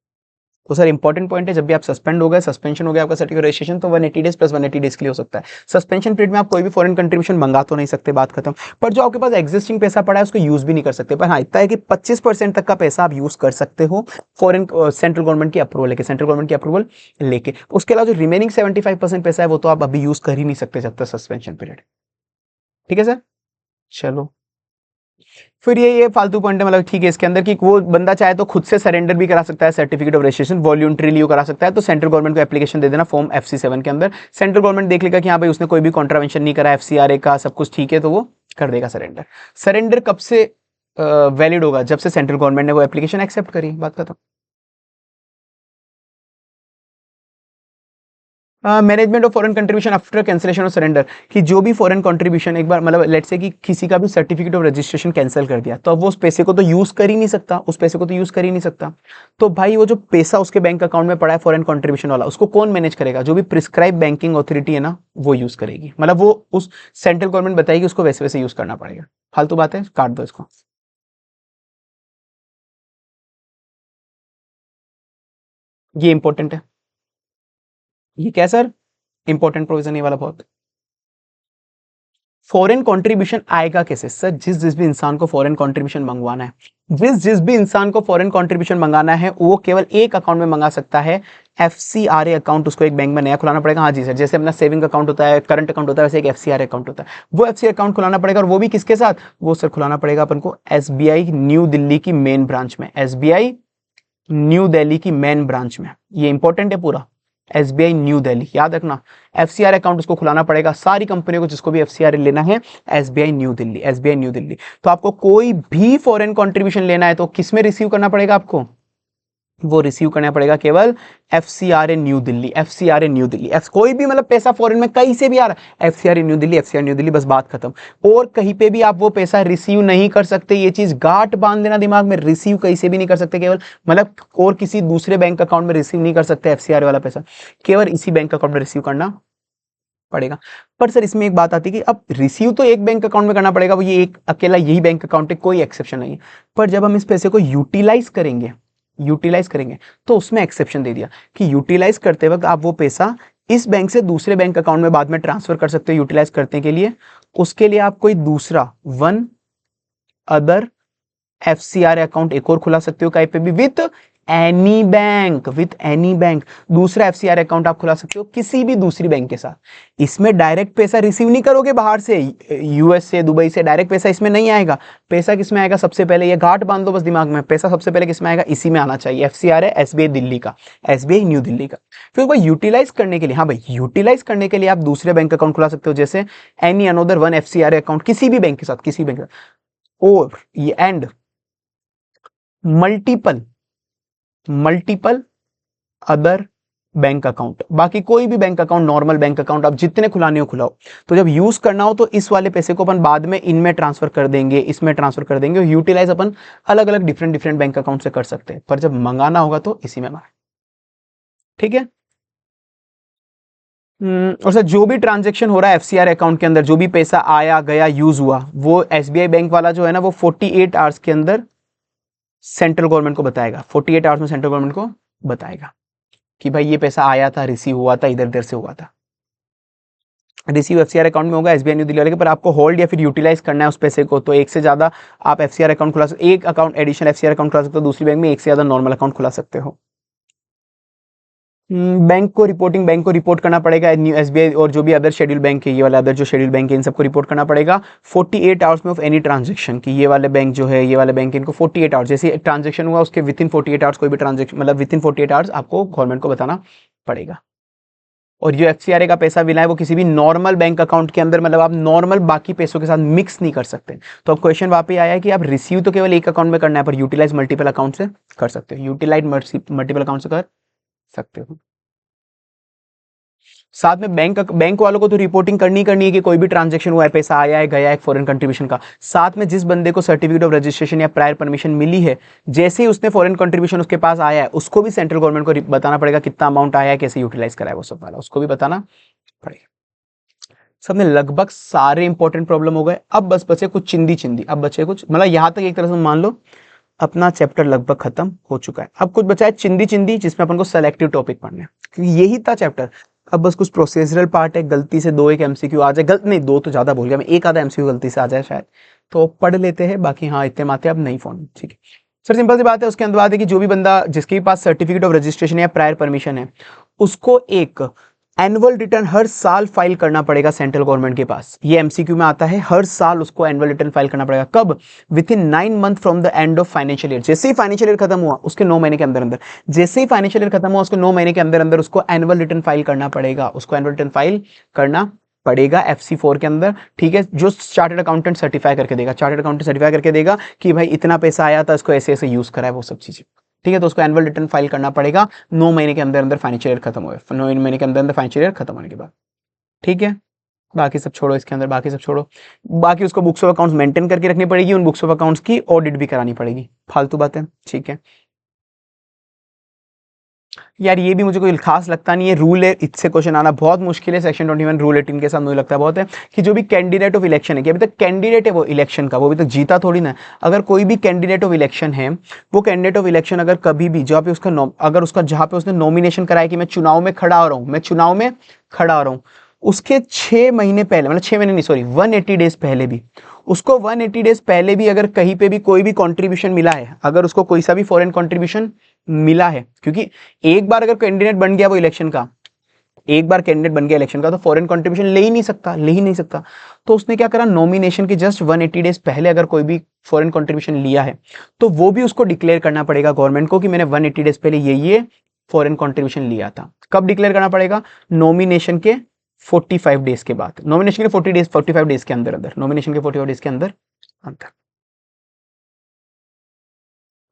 तो सर इंपॉर्टेंट पॉइंट है, जब भी आप सस्पेंड हो गए, सस्पेंशन हो गया आपका सर्टिफिकेट रजिस्ट्रेशन, तो 180 डेज प्लस 180 डेज के लिए हो सकता है। सस्पेंशन पीरियड में आप कोई भी फॉरेन कंट्रीब्यूशन मंगा तो नहीं सकते, बात खत्म। पर जो आपके पास एग्जिस्टिंग पैसा पड़ा है उसको यूज भी नहीं कर सकते। पर हाँ इतना है कि 25% तक का पैसा आप यूज कर सकते हो फॉरेन सेंट्रल गवर्नमेंट की अप्रूवल लेके, सेंट्रल गवर्नमेंट की अप्रूवल लेके। उसके अलावा जो रिमेनिंग 75% पैसा है वो तो आप अभी यूज कर ही नहीं सकते जब तक सस्पेंशन पीरियड। ठीक है सर, चलो फिर ये फालतू पॉइंट है, मतलब ठीक है इसके अंदर कि वो बंदा चाहे तो खुद से सरेंडर भी करा सकता है सर्टिफिकेट ऑफ रजिस्ट्रेशन, वॉल्यूंटरीली करा सकता है। तो सेंट्रल गवर्नमेंट को एप्लीकेशन दे देना फॉर्म FC7 के अंदर, सेंट्रल गवर्नमेंट देख लेगा कि हाँ भाई उसने कोई भी कॉन्ट्रावेंशन नहीं करा, FCRA का सब कुछ ठीक है, तो वो कर देगा सरेंडर। सरेंडर कब से वैलिड होगा, जब से सेंट्रल गवर्नमेंट ने वो एप्लीकेशन एक्सेप्ट करी, बात खत्म। Management of foreign contribution after cancellation और सरेंडर, कि जो भी फॉरेन कंट्रीब्यूशन एक बार मतलब लेट्स से कि किसी का भी सर्टिफिकेट ऑफ रजिस्ट्रेशन कैंसिल कर दिया, तो अब वो उस पैसे को तो यूज कर ही नहीं सकता, उस पैसे को तो यूज कर ही नहीं सकता। तो भाई वो जो पैसा उसके बैंक अकाउंट में पड़ा है फॉरेन कंट्रीब्यूशन वाला, उसको कौन मैनेज करेगा, जो भी प्रिस्क्राइब बैंकिंग अथॉरिटी है ना वो यूज करेगी, मतलब वो उस सेंट्रल गवर्नमेंट बताएगी उसको वैसे वैसे यूज करना पड़ेगा। फालतू बात है, काट दो इसको। ये इंपॉर्टेंट है, ये क्या सर, इंपॉर्टेंट प्रोविजन ये वाला बहुत। फॉरेन कंट्रीब्यूशन आएगा कैसे सर, जिस जिस भी इंसान को फॉरेन कंट्रीब्यूशन मंगवाना है, जिस जिस भी इंसान को फॉरेन कंट्रीब्यूशन मंगाना है वो केवल एक अकाउंट में मंगा सकता है, FCRA अकाउंट उसको एक बैंक में नया खुलाना पड़ेगा। हाँ जी सर, जैसे अपना सेविंग अकाउंट होता है, करंट अकाउंट होता है, वैसे एक FCRA अकाउंट होता है, वो FCRA अकाउंट खुलाना पड़ेगा। और वो भी किसके साथ, वो सर खुलाना पड़ेगा अपन को SBI न्यू दिल्ली की मेन ब्रांच में, SBI न्यू दिल्ली की मेन ब्रांच में। ये इंपॉर्टेंट है पूरा, SBI न्यू दिल्ली, याद रखना। FCRA अकाउंट उसको खुलाना पड़ेगा, सारी कंपनियों को जिसको भी FCRA लेना है, SBI new Delhi, SBI new Delhi. तो आपको कोई भी फॉरेन कंट्रीब्यूशन लेना है तो किसमें रिसीव करना पड़ेगा आपको, वो रिसीव करना पड़ेगा केवल FCRA new Delhi, FCRA new Delhi. कोई भी मतलब पैसा फॉरेन में कहीं से भी आ रहा है, FCRA new Delhi, FCRA new Delhi, बस बात खत्म। और कहीं पे भी आप वो पैसा रिसीव नहीं कर सकते, ये चीज गांठ बांध लेना दिमाग में, रिसीव कहीं से भी नहीं कर सकते, केवल मतलब और किसी दूसरे बैंक अकाउंट में रिसीव नहीं कर सकते FCRA वाला पैसा, केवल इसी बैंक अकाउंट में रिसीव करना पड़ेगा। पर सर इसमें एक बात आती है कि अब रिसीव तो एक बैंक अकाउंट में करना पड़ेगा, वो ये एक अकेला यही बैंक अकाउंट है, कोई एक्सेप्शन नहीं है। पर जब हम इस पैसे को यूटिलाइज करेंगे तो उसमें एक्सेप्शन दे दिया कि यूटिलाइज करते वक्त आप वो पैसा इस बैंक से दूसरे बैंक अकाउंट में बाद में ट्रांसफर कर सकते हो यूटिलाइज करने के लिए। उसके लिए आप कोई दूसरा वन अदर FCRA अकाउंट एक और खुला सकते हो, कहीं पे भी विथ एनी बैंक दूसरा FCRA अकाउंट आप खुला सकते हो किसी भी दूसरी बैंक के साथ। इसमें डायरेक्ट पैसा रिसीव नहीं करोगे बाहर से, US से, दुबई से डायरेक्ट पैसा इसमें नहीं आएगा। पैसा किसमें आएगा? सबसे पहले ये घाट बांध दो बस दिमाग में, पैसा सबसे पहले किसमें आएगा? इसी में आना चाहिए, FCRA SBI दिल्ली का, SBI न्यू दिल्ली का। फिर भाई यूटिलाइज करने के लिए, हाँ भाई यूटिलाइज करने के लिए आप दूसरे बैंक अकाउंट खुला सकते हो, जैसे any another one FCRA account किसी भी बैंक के साथ, किसी बैंक के साथ, और ये and multiple other bank account, बाकी कोई भी bank account, normal bank account आप जितने खुलाने हो खुलाओ। तो जब यूज करना हो तो इस वाले पैसे को अपन बाद में इनमें ट्रांसफर कर देंगे, इसमें ट्रांसफर कर देंगे, यूटिलाइज अपन अलग अलग डिफरेंट बैंक अकाउंट से कर सकते हैं, पर जब मंगाना होगा तो इसी में मंगाए। ठीक है। और सर जो भी ट्रांजेक्शन हो रहा है FCRA अकाउंट के अंदर, जो भी पैसा आया गया यूज हुआ, वो SBI बैंक वाला जो है ना, वो 48 आवर्स के अंदर सेंट्रल गवर्नमेंट को बताएगा। 48 आवर्स में सेंट्रल गवर्नमेंट को बताएगा कि भाई ये पैसा आया था, रिसीव हुआ था, इधर उधर से हुआ था। रिसीव FCRA अकाउंट में होगा SBI न्यू दिल्ली वाले के, पर आपको होल्ड या फिर यूटिलाइज करना है उस पैसे को, तो एक से ज्यादा आप FCRA अकाउंट खुला सकते हो, एक अकाउंट एडिशनल FCRA अकाउंट खुला सकते हो, दूसरी बैंक में एक से ज्यादा नॉर्मल अकाउंट खुला सकते हो। बैंक को रिपोर्ट करना पड़ेगा, SBI और जो भी अदर शेड्यूल बैंक है, ये वाले अदर जो शेड्यूल बैंक है, इन सबको रिपोर्ट करना पड़ेगा 48 आवर्स में ऑफ एनी ट्रांजेक्शन, कि ये वाले बैंक जो है, ये वाले बैंक इनको 48 आवर्स, जैसे ट्रांजेक्शन हुआ उसके विद इन 48 आवर्स, कोई भी ट्रांजेक्शन मतलब विद इन 48 आवर्स आपको गवर्नमेंट को बताना पड़ेगा। और जो FCRA का पैसा मिला है वो किसी भी नॉर्मल बैंक अकाउंट के अंदर, मतलब आप नॉर्मल बाकी पैसों के साथ मिक्स नहीं कर सकते। तो अब क्वेश्चन वापस आया है कि आप रिसीव तो केवल एक अकाउंट में करना है, पर यूटिलाइज मल्टीपल अकाउंट से कर सकते हो, यूटिलाइज मल्टीपल अकाउंट से कर सकते हो। साथ में बैंक वालों को तो रिपोर्टिंग करनी है कि कोई भी ट्रांजैक्शन हुआ है, पैसा आया है, गया है फॉरेन कंट्रीब्यूशन का। साथ में जिस बंदे को सर्टिफिकेट ऑफ रजिस्ट्रेशन या प्रायर परमिशन मिली है, जैसे ही उसने फॉरेन कंट्रीब्यूशन उसके पास आया है, उसको भी सेंट्रल गवर्नमेंट को बताना पड़ेगा कितना अमाउंट आया है, कैसे यूटिलाइज करा है, वो सब वाला उसको भी बताना पड़ेगा। सबने लगभग सारे इंपॉर्टेंट प्रॉब्लम हो गए, अब बस बचे कुछ चिंदी, अब बचे कुछ, मतलब यहां तक एक तरह से मान लो अपना चैप्टर लगभग खत्म हो चुका है। अब कुछ बचा है चिंदी जिसमें अपन को सेलेक्टिव टॉपिक पढ़ने, क्योंकि यही था चैप्टर। अब बस कुछ प्रोसेसरल पार्ट है, गलती से 2-1 MCQ आ जाए, गलत नहीं 2 तो ज्यादा बोल गया मैं, एक आधा MCQ गलती से आ जाए शायद, तो पढ़ लेते हैं, बाकी हाँ इतने माते अब नहीं फोन। ठीक है सर, सिंपल सी बात है। उसके अंदर बात है कि जो भी बंदा जिसके पास सर्टिफिकेट ऑफ रजिस्ट्रेशन या प्रायर परमिशन है, उसको एक एनुअल रिटर्न हर साल फाइल करना पड़ेगा सेंट्रल गवर्नमेंट के पास। ये MCQ में आता है, हर साल उसको एनुअल रिटर्न फाइल करना पड़ेगा। कब? With in 9 month from the end of financial year. जैसे ही फाइनेंशियल ईयर खत्म हुआ उसके 9 महीने के अंदर अंदर, जैसे ही फाइनेंशियल ईयर खत्म हुआ उसको 9 महीने के अंदर अंदर उसको एनुअल रिटर्न फाइल करना पड़ेगा, उसको एनुअल रिटर्न फाइल करना पड़ेगा FC4 के अंदर। ठीक है, जो चार्टर्ड अकाउंटेंट सर्टिफाई करके देगा, चार्टर्ड अकाउंटेंट सर्टिफाई करके देगा कि भाई इतना पैसा आया था, इसको ऐसे ऐसे यूज करा है, वो सब चीजें। ठीक है, तो उसको एनुअल रिटर्न फाइल करना पड़ेगा 9 महीने के अंदर अंदर फाइनेंशियल ईयर खत्म हुए, 9 महीने के अंदर अंदर फाइनेंशियल ईयर खत्म होने के बाद। ठीक है, बाकी सब छोड़ो, इसके अंदर बाकी सब छोड़ो, बाकी उसको बुक्स ऑफ अकाउंट्स मेंटेन करके रखनी पड़ेगी, उन बुक्स ऑफ अकाउंट्स की ऑडिट भी करानी पड़ेगी, फालतू बातें। ठीक है यार, ये भी मुझे कोई खास लगता नहीं है, रूल है, इससे क्वेश्चन आना बहुत मुश्किल है। सेक्शन 21 रूल 18 के साथ मुझे लगता है बहुत है कि जो भी कैंडिडेट ऑफ इलेक्शन है, कि अभी तक कैंडिडेट है वो इलेक्शन का, वो अभी तक जीता थोड़ी ना। अगर कोई भी कैंडिडेट ऑफ इलेक्शन है, वो कैंडिडेट ऑफ इलेक्शन अगर कभी भी जहाँ पे उसका अगर उसका जहाँ पे उसने नॉमिनेशन कराया कि मैं चुनाव में खड़ा हो रहा हूँ, मैं चुनाव में खड़ा हो रहा हूँ, उसके 6 महीने पहले, मतलब 6 महीने नहीं सॉरी 180 डेज पहले भी, उसको 180 डेज पहले भी अगर कहीं पे भी कोई भी कंट्रीब्यूशन मिला है, अगर उसको कोई सा भी फॉरेन कंट्रीब्यूशन मिला है, क्योंकि एक बार अगर कैंडिडेट बन गया वो इलेक्शन का, एक बार कैंडिडेट बन गया इलेक्शन का, तो फॉरेन कंट्रीब्यूशन ले ही नहीं सकता। तो उसने क्या करा, नॉमिनेशन के जस्ट 180 डेज पहले अगर कोई भी फॉरेन कंट्रीब्यूशन लिया है, तो वो भी उसको डिक्लेयर करना पड़ेगा गवर्नमेंट को कि मैंने 180 डेज पहले ये फॉरेन कंट्रीब्यूशन लिया था। कब डिक्लेयर करना पड़ेगा? नॉमिनेशन के 45 डेज के बाद, नॉमिनेशन के 45 डेज के अंदर अंदर, नॉमिनेशन के 45 डेज के अंदर अंदर।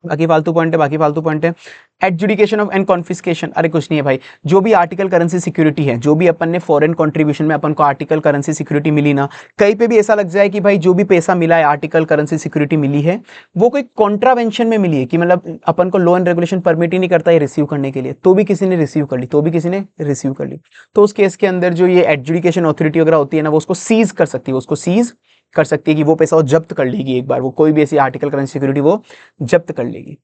बाकी फालतू पॉइंट है, बाकी फालतू पॉइंट है। एडजुडिकेशन ऑफ एंड कॉन्फिस्केशन, अरे कुछ नहीं है भाई, जो भी आर्टिकल करेंसी सिक्योरिटी है, जो भी अपन ने फॉरेन कंट्रीब्यूशन में अपन को आर्टिकल करेंसी सिक्योरिटी मिली ना, कहीं पे भी ऐसा लग जाए कि भाई जो भी पैसा मिला है, आर्टिकल करेंसी सिक्योरिटी मिली है, वो कोई कॉन्ट्रावेंशन में मिली है, कि मतलब अपन को लॉ एंड रेगुलेशन परमिट ही नहीं करता है रिसीव करने के लिए, तो भी किसी ने रिसीव कर ली, तो उस केस के अंदर जो ये एडजुडिकेशन ऑथोरिटी वगैरह होती है ना, वो उसको सीज कर सकती है, कि वो पैसा वो जब्त कर लेगी, एक बार वो कोई भी ऐसी आर्टिकल करेंसी सिक्योरिटी वो जब्त कर लेगी,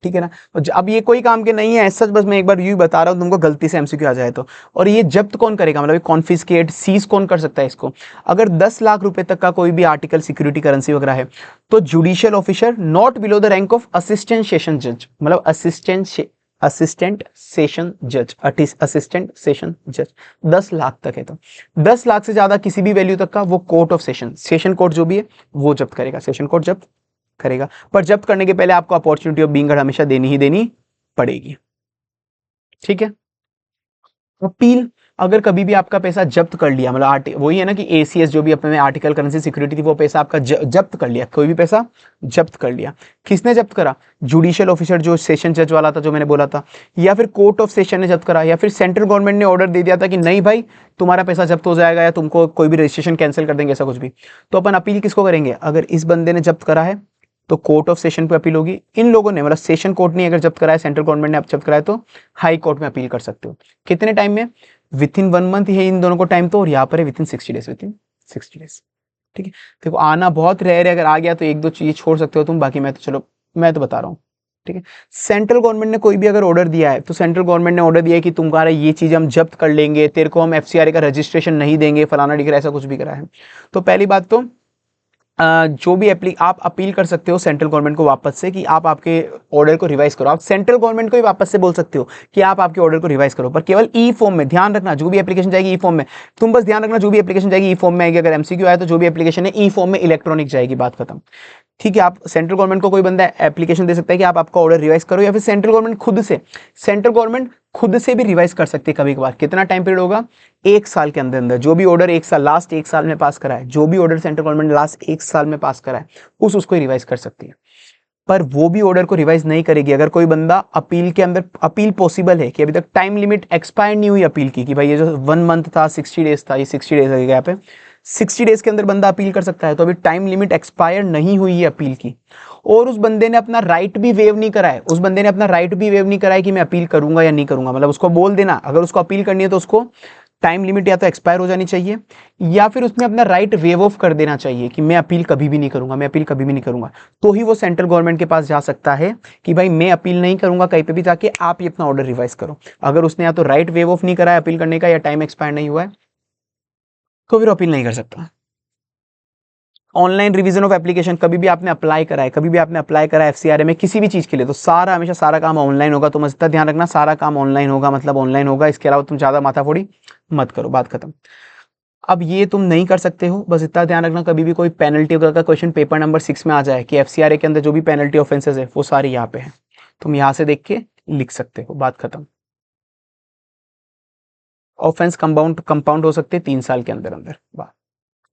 ठीक है ना। अब ये कोई काम के नहीं है सच, बस मैं एक बार यूं बता रहा हूं तुमको, गलती से एमसीक्यू आ जाए तो। और ये जब्त कौन करेगा, मतलब कॉन्फिस्केट सीज कौन कर सकता है इसको, अगर 10 लाख रुपए तक का कोई भी आर्टिकल सिक्योरिटी करेंसी वगैरह है, तो judicial officer not below the rank of assistant session जज, मतलब असिस्टेंट सेशन जज 10 लाख तक है, तो 10 लाख से ज्यादा किसी भी वैल्यू तक का वो कोर्ट ऑफ सेशन कोर्ट जो भी है वो जब्त करेगा, सेशन कोर्ट जब्त करेगा। पर जब्त करने के पहले आपको अपॉर्चुनिटी ऑफ बीइंग हर्ड हमेशा देनी पड़ेगी, ठीक है। अपील, अगर कभी भी आपका पैसा जब्त कर लिया, मतलब वही है ना कि एसीएस जो भी अपने आर्टिकल करेंसी सिक्योरिटी थी, वो पैसा आपका जब्त कर लिया, कोई भी पैसा जब्त कर लिया, किसने जब्त करा, जुडिशियल ऑफिसर जो सेशन जज वाला था जो मैंने बोला था, या फिर कोर्ट ऑफ सेशन ने जब्त करा, या फिर सेंट्रल गवर्नमेंट ने ऑर्डर दे दिया था कि नहीं भाई तुम्हारा पैसा जब्त हो जाएगा, या तुमको कोई भी रजिस्ट्रेशन कैंसिल कर देंगे, ऐसा कुछ भी, तो अपन अपील किसको करेंगे, अगर इस बंदे ने जब्त करा है तो कोर्ट ऑफ सेशन पे अपील होगी, इन लोगों ने मतलब सेशन कोर्ट ने अगर जब्त कराया, सेंट्रल गवर्नमेंट ने जब्त कराया, तो हाई कोर्ट में अपील कर सकते हो, कितने टाइम में, विद इन 1 मंथ है इन दोनों को टाइम, तो और यहाँ पर है विद इन 60 डेज, ठीक है। देखो आना बहुत रेयर है, अगर आ गया तो एक दो चीज छोड़ सकते हो तुम, बाकी मैं तो बता रहा हूँ, ठीक है। सेंट्रल गवर्नमेंट ने कोई भी अगर ऑर्डर दिया है, तो सेंट्रल गवर्नमेंट ने ऑर्डर दिया है कि तुम्हारा ये चीज हम जब्त कर लेंगे, तेरे को हम एफसीआरए का रजिस्ट्रेशन नहीं देंगे, फलाना डिग्री, ऐसा कुछ भी करा है, तो पहली बात तो जो भी आप अपील कर सकते हो सेंट्रल गवर्नमेंट को वापस से, कि आप आपके ऑर्डर को रिवाइज करो, आप सेंट्रल गवर्नमेंट को भी वापस से बोल सकते हो कि आप आपके ऑर्डर को रिवाइज करो, पर केवल ई फॉर्म में, ध्यान रखना जो भी एप्लीकेशन जाएगी ई फॉर्म में, तुम बस ध्यान रखना जो भी एप्लीकेशन जाएगी ई फॉर्म में आएगी, अगर एमसीक्यू आया तो जो भी एप्लीकेशन है ई फॉर्म में इलेक्ट्रॉनिक जाएगी, बात खत्म, ठीक है। आप सेंट्रल गवर्नमेंट को कोई बंदा एप्लीकेशन दे सकता है कि आप आपका ऑर्डर रिवाइज करो, या फिर सेंट्रल गवर्नमेंट खुद से भी रिवाइज कर सकती है कभी कभार, कितना टाइम पीरियड होगा, 1 साल के अंदर अंदर, जो भी ऑर्डर लास्ट 1 साल में पास करा है, जो भी ऑर्डर सेंट्रल गवर्नमेंट ने लास्ट 1 साल में पास करा है, उसको रिवाइज कर सकती है। पर वो भी ऑर्डर को रिवाइज नहीं करेगी अगर कोई बंदा अपील के अंदर, अपील पॉसिबल है कि अभी तक टाइम लिमिट एक्सपायर नहीं हुई अपील की, कि भाई ये जो 1 मंथ था 60 डेज था, ये 60 डेज लगेगा, यहाँ पे 60 डेज के अंदर बंदा अपील कर सकता है, तो अभी टाइम लिमिट एक्सपायर नहीं हुई है अपील की, और उस बंदे ने अपना राइट भी वेव नहीं करा है, कि मैं अपील करूंगा या नहीं करूंगा, मतलब उसको बोल देना अगर उसको अपील करनी है तो उसको टाइम लिमिट या तो एक्सपायर हो जानी चाहिए, या फिर उसने अपना राइट वेव ऑफ कर देना चाहिए कि मैं अपील कभी भी नहीं करूंगा, तो ही वो सेंट्रल गवर्नमेंट के पास जा सकता है कि भाई मैं अपील नहीं करूंगा, कहीं पे भी जाके आप ये अपना ऑर्डर रिवाइज करो। अगर उसने या तो राइट वेव ऑफ नहीं करा है अपील करने का, या टाइम एक्सपायर नहीं हुआ है, तो फिर अपील नहीं कर सकता। ऑनलाइन रिवीजन ऑफ एप्लीकेशन, कभी भी आपने अप्लाई करा है एफसीआरए में किसी भी चीज के लिए, तो हमेशा सारा काम ऑनलाइन होगा, तो मस्त ध्यान रखना सारा काम ऑनलाइन होगा, मतलब ऑनलाइन होगा, इसके अलावा तुम ज्यादा माथाफोड़ी मत करो, बात खत्म। अब ये तुम नहीं कर सकते हो, बस इतना ध्यान रखना कभी भी कोई पेनल्टी वगैरह का क्वेश्चन पेपर नंबर 6 में आ जाए कि एफसीआरए के अंदर जो भी पेनल्टी ऑफेंसेस है वो सारी यहाँ पे है, तुम यहाँ से देख के लिख सकते हो, बात खत्म। ऑफेंस कंपाउंड हो सकते हैं 3 साल के अंदर अंदर, बात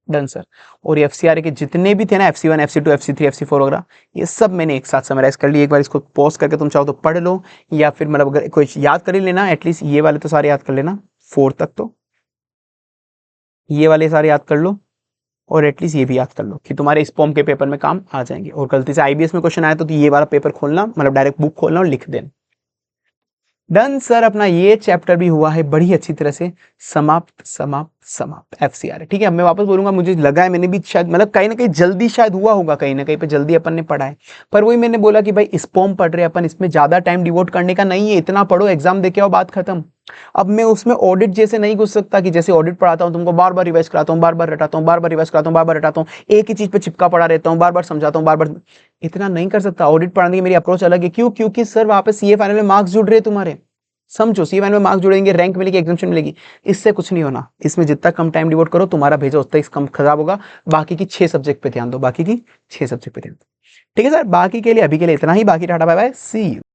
डन सर। और एफसीआरए के जितने भी थे ना, FC1 FC2 FC3 FC4 वगैरह, ये सब मैंने एक साथ समराइज कर लिए, एक बार इसको पॉज करके तुम चाहो तो पढ़ लो, या फिर मतलब अगर कोई याद कर ही लेना, एटलीस्ट ये वाले तो सारे याद कर लेना, 4 तक तो ये वाले सारे याद कर लो, और एटलीस्ट ये भी याद कर लो कि तुम्हारे स्पॉम के पेपर में काम आ जाएंगे, और गलती से आईबीएस में क्वेश्चन आया तो ये वाला पेपर खोलना, मतलब डायरेक्ट बुक खोलना और लिख देना। डन सर, अपना ये चैप्टर भी हुआ है बड़ी अच्छी तरह से समाप्त एफसीआरए, ठीक है। अब मैं वापस बोलूंगा, मुझे लगा है मैंने भी शायद मतलब कहीं ना कहीं जल्दी शायद हुआ होगा, कहीं ना कहीं पे जल्दी अपन ने पढ़ा है, पर वही मैंने बोला कि भाई स्पॉम पढ़ रहे अपन, इसमें ज्यादा टाइम डिवोट करने का नहीं है, इतना पढ़ो एग्जाम देके आओ, बात खत्म। अब मैं उसमें ऑडिट जैसे नहीं घुस सकता कि जैसे ऑडिट पढ़ाता हूँ तुमको बार बार रिवाइज कराता हूँ, बार बार रटाता हूँ, बार बार रिवाइज कराता हूँ, बार बार रटाता हूँ, एक ही चीज पे चिपका पड़ा रहता हूँ, बार बार समझाता हूँ, बार बार, इतना नहीं कर सकता। ऑडिट पढ़ाने की मेरी अप्रोच अलग है, क्यों, क्योंकि सर वहां पे सीए फाइनल में मार्क्स जुड़ रहे तुम्हारे, समझो, सी में मार्क्स जुड़ेंगे, रैंक मिलेगी, एग्जामिशन मिलेगी, इससे कुछ नहीं होना। इसमें जितना कम टाइम डिवोट करो तुम्हारा भेजा उतना ही कम खराब होगा। बाकी की 6 सब्जेक्ट पे ध्यान दो, ठीक है सर। बाकी के लिए अभी के लिए इतना ही, बाकी tata bye bye, see you.